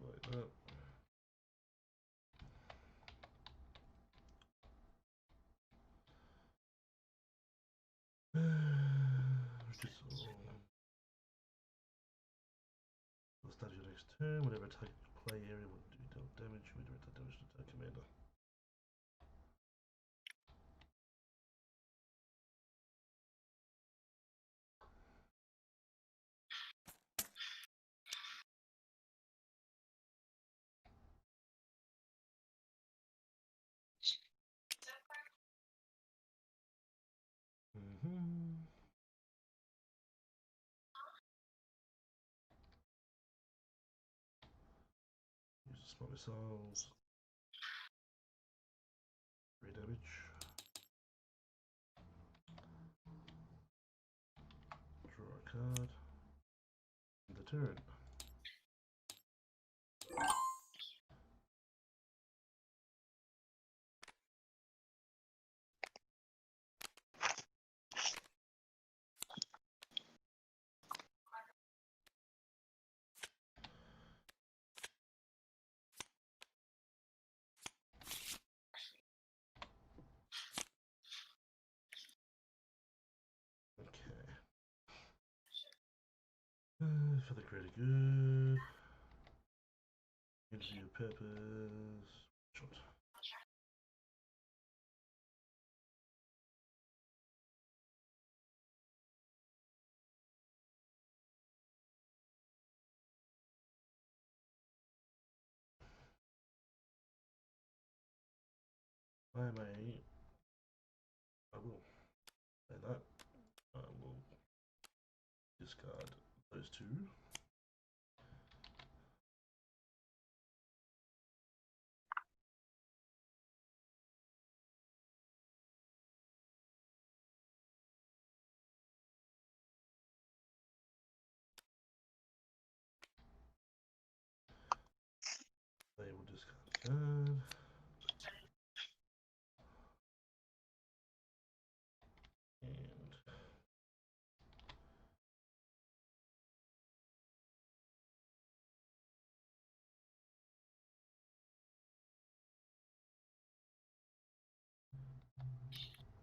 Like that. We'll start your next turn. Whatever attack play area will do damage. You may direct that damage to the commander. Use the small missiles. 3 damage. Draw a card. End the turn. Okay. For the greater good. Interview purpose. Shot. I will say that. I will discard those two. They will discard a card. And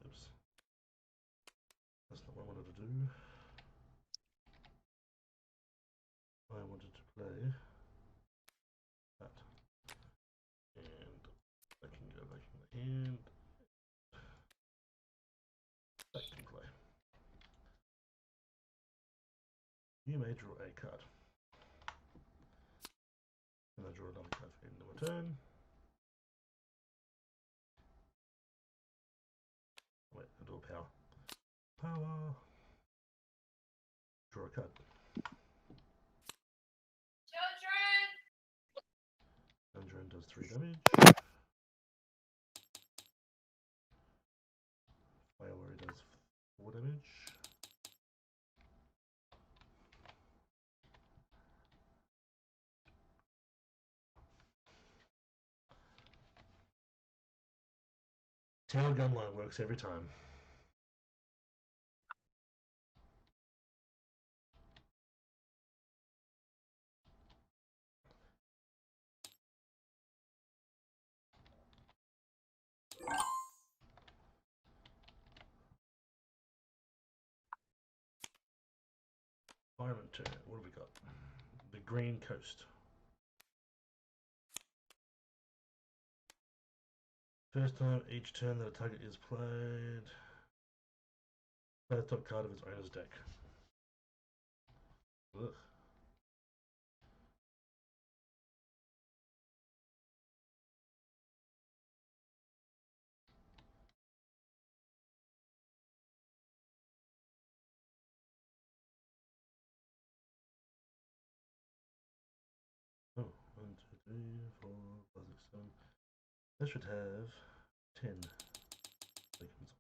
oops. That's not what I wanted to do. I wanted to play that. And I can go back in the hand. That can play. You may draw a card. And I draw another card for the end of my turn. Wait, I draw power. Power. Draw a card. Children does 3 damage. Firewary does 4 damage. Tower Gunline works every time. Environment turn. What have we got? The Green Coast. First time each turn that a target is played, play the top card of its owner's deck. Ugh. Oh, 1, 2, 3, 4, 5, 6, 7. This should have 10 seconds.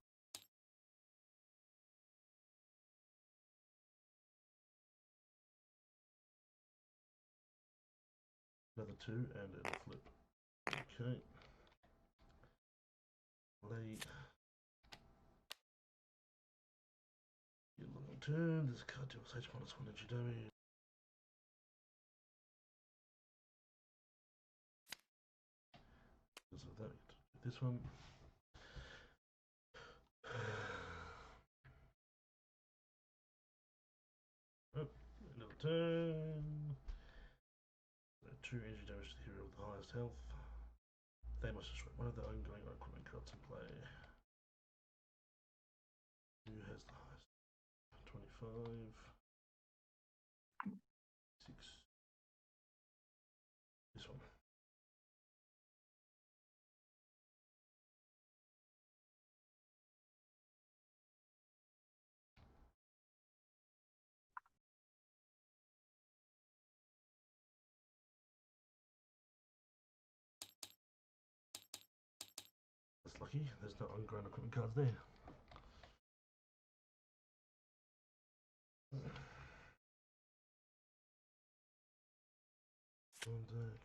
Another 2 and it'll flip. Okay. Play. Your long turn. This card deals H-1 energy damage. Because of that, we get to do this one. Oh, another turn. 2 energy damage to the hero with the highest health. They must destroy one of their ongoing equipment cards in play. Who has the highest? 25. 6. This one. That's lucky. There's no ongoing equipment cards there. On deck.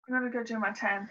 I'm gonna go do my 10.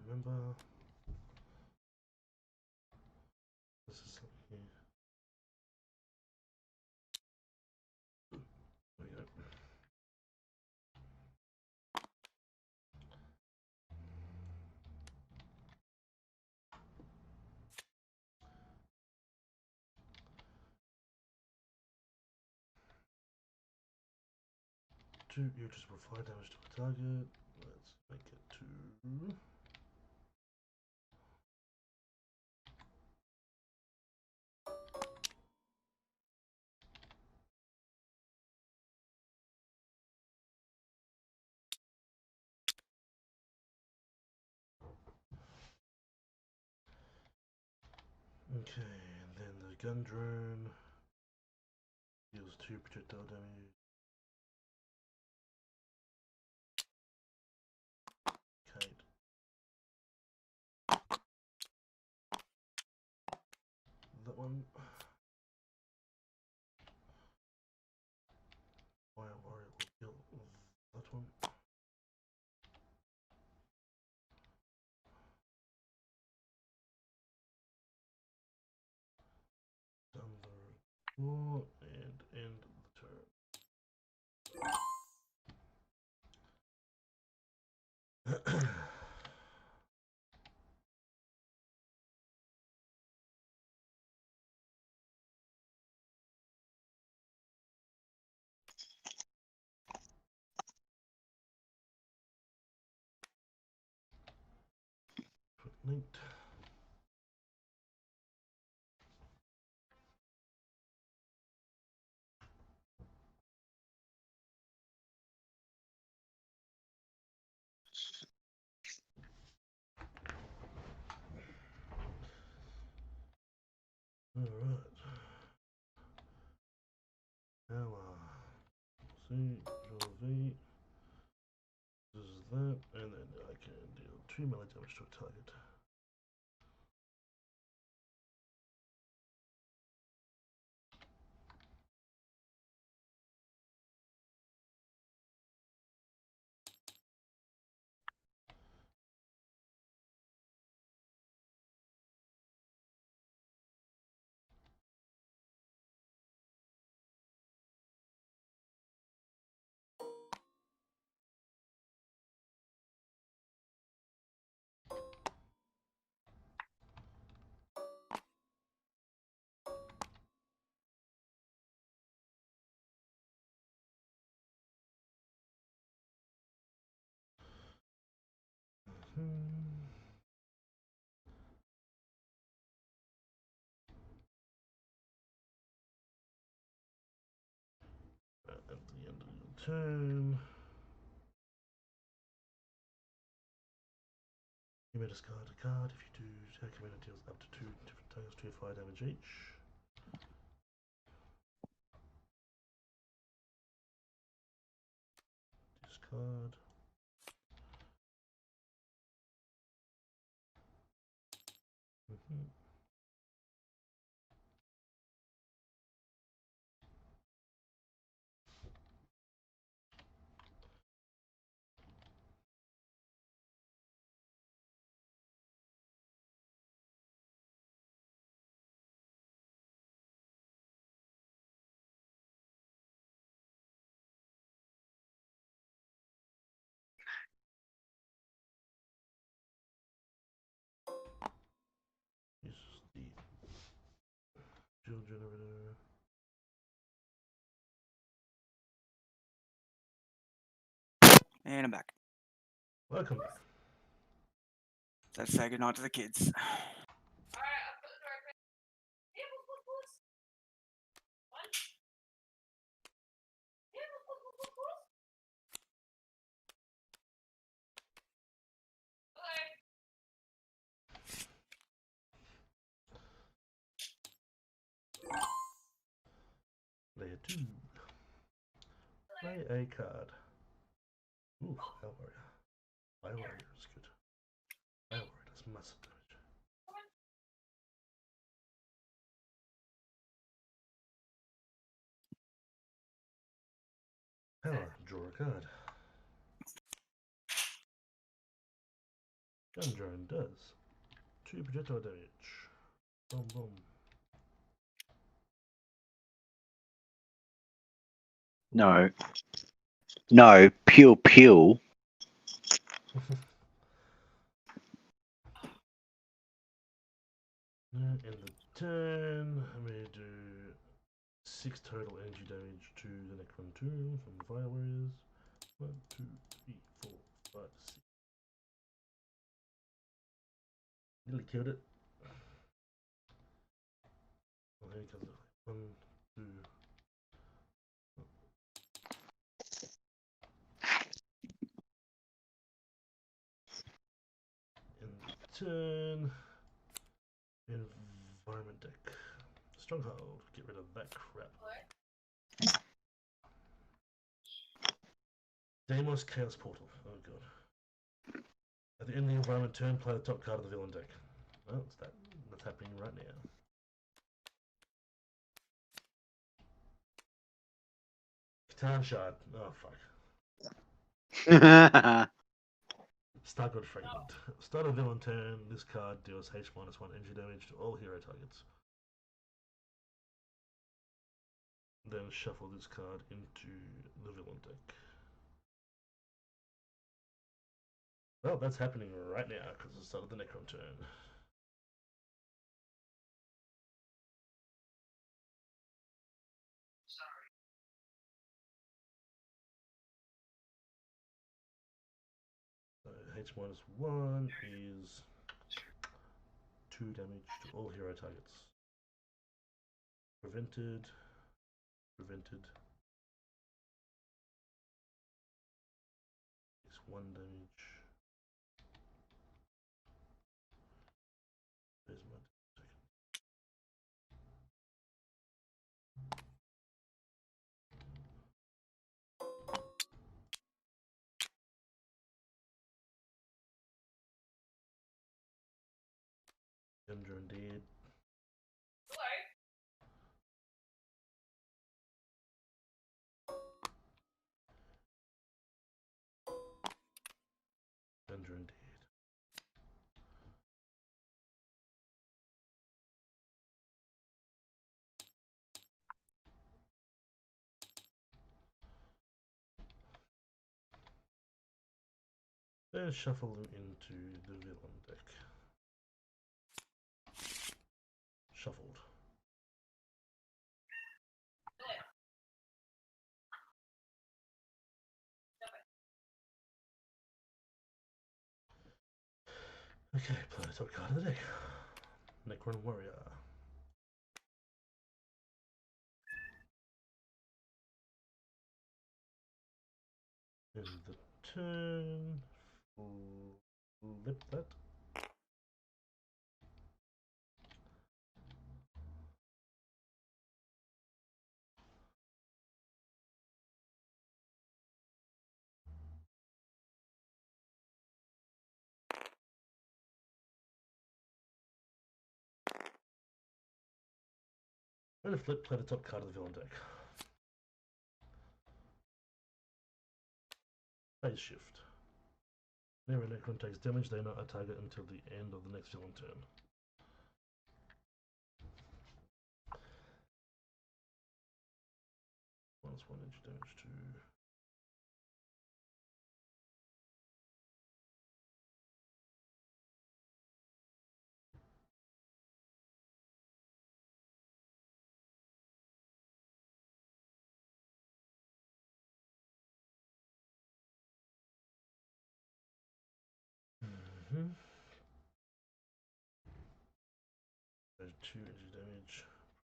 remember. This is something here. There we go. Two, you just apply damage to a target. Let's make it 2. Okay, and then the gun drone deals 2 projectile damage. Kate. That one. Fire warrior will kill that one. Thunder 4 and end the turn. Linked. Alright. Now, see, draw V. This is that, and then I can deal 2 melee damage to a target. At the end of your turn, you may discard a card. If you do, attack commander deals up to 2 different targets 2 fire damage each. Discard. This is the shield generator. And I'm back. Welcome back. Let's say goodnight to the kids. Layer 2. Play a card. Ooh, Fire Warrior. Fire Warrior is good. Fire Warrior does massive damage. Power, draw a card. Gun drone does 2 projectile damage. Boom, boom. No. No, pew pew. In the turn, I'm going to do 6 total energy damage to the Necron 2 from the Fire Warriors. 1, 2, 3, 4, 5, 6. Nearly killed it. Oh, here comes it. 1, 2. In the turn, environment deck. Stronghold. Get rid of that crap. Deimos Chaos Portal. Oh god. At the end of the environment turn, play the top card of the villain deck. Well, it's that. That's happening right now. Catan Shard. Oh fuck. Stargod Fragment. Start of villain turn. This card deals H-1 energy damage to all hero targets. Then shuffle this card into the villain deck. Well, that's happening right now because it's the start of the Necron turn. So H-1 is 2 damage to all hero targets. Prevented. Prevented. It's 1 damage. There's my second. Gender indeed. Gender indeed. Then shuffle them into the villain deck. Shuffled. Okay, play the top card of the deck. Necron Warrior. In the turn, flip that. And a flip, play the top card of the villain deck. Phase shift. Whenever a Necron takes damage, they are not a target until the end of the next villain turn. -1 energy damage to. There's 2 energy damage.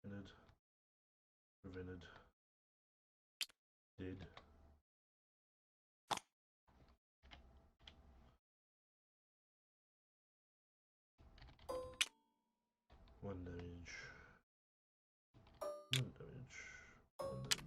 Prevented. Prevented. Dead. One damage. 1 damage. 1 damage.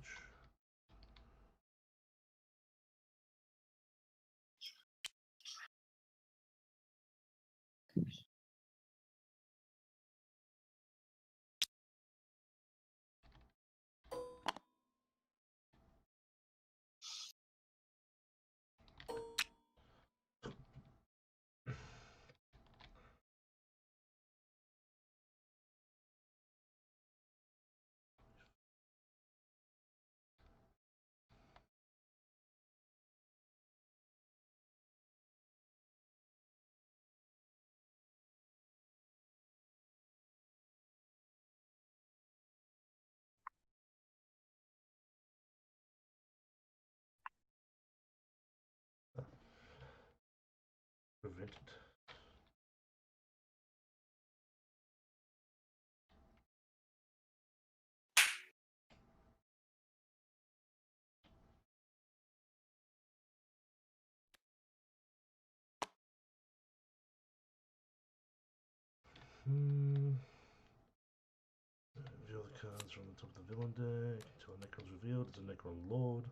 prevented. Reveal the cards from the top of the villain deck until a Necron's revealed. It's a Necron Lord.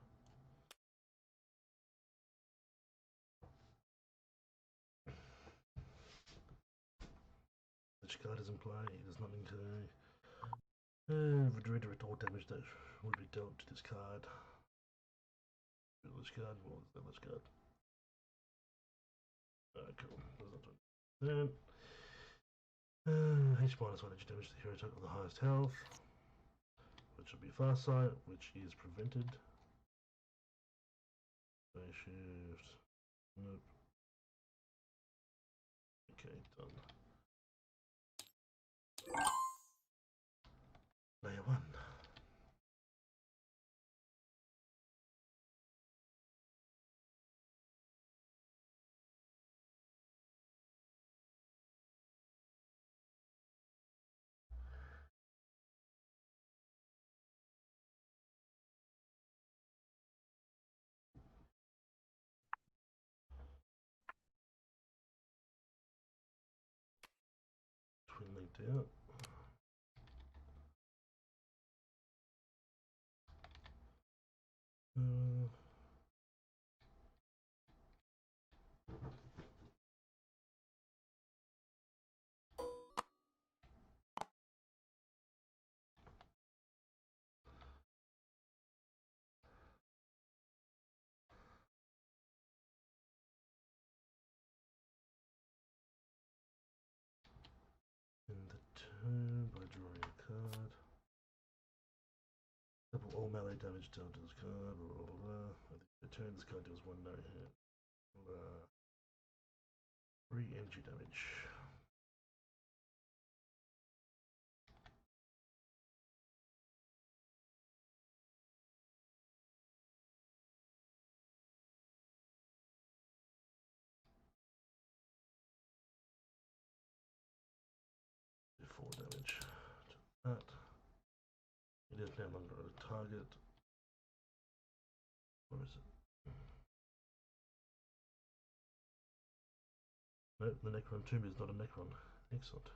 Which card is in play? There's nothing to. Redirect all damage that would be dealt to this card. Village card. What was the village card? Cool. Then H minus 1 energy damage to the hero token of the highest health, which will be Farsight, which is prevented. Shift. Nope. Okay, done. Layer 1. Twin linked out. In the turn by drawing a card. Double all melee damage dealt to this card. Blah, blah, blah. I think the turn this card deals 1 no hit. 3 energy damage. Do 4 damage to that. It is no longer a target. Where is it? Nope, the Necron tomb is not a Necron. Excellent.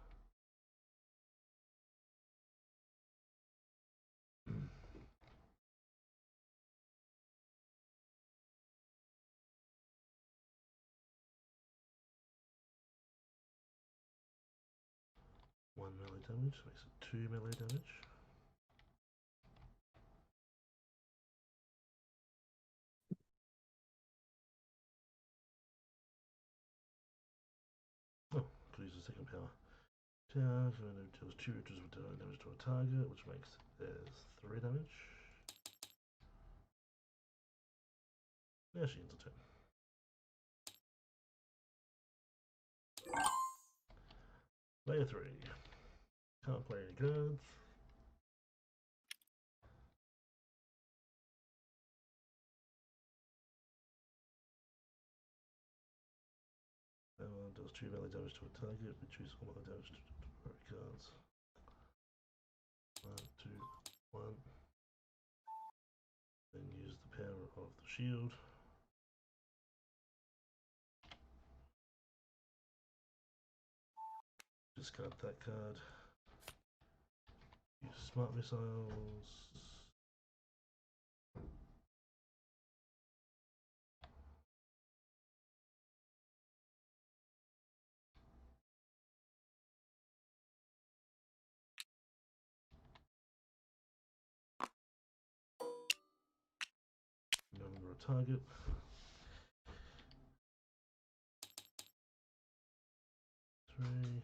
One melee damage, makes it 2 melee damage. Oh, could use the second power. Deals 2 rituals with damage to a target, which makes there's 3 damage. Now she ends a turn. Layer 3. Can't play any cards. Deals 2 melee damage to a target, reduce all melee damage to cards. 1, 2, 1. Then use the power of the shield. Discard that card. Use smart missiles. No longer a target. Three.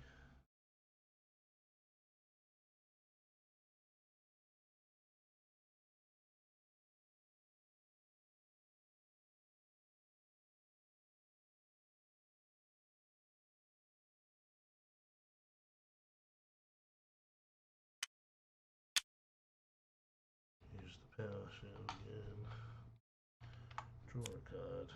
Use the power shield again. Draw a card.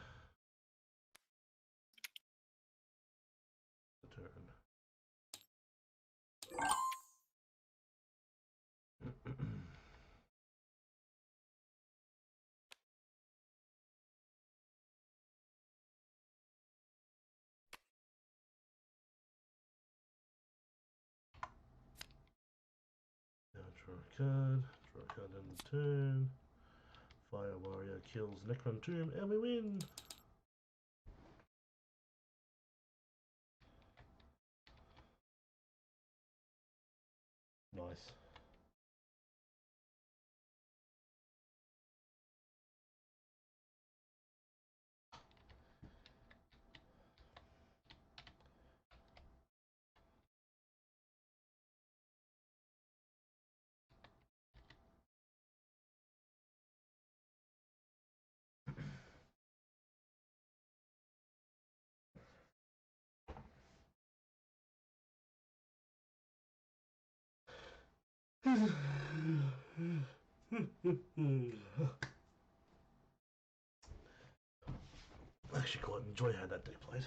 card. Draw a card end the turn. Fire Warrior kills Necron Tomb, and we win! Nice. I actually quite enjoy how that deck played.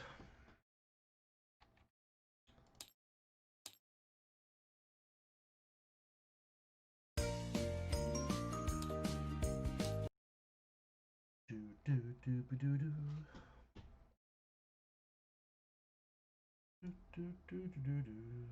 Do do do do do do. Do do do do do.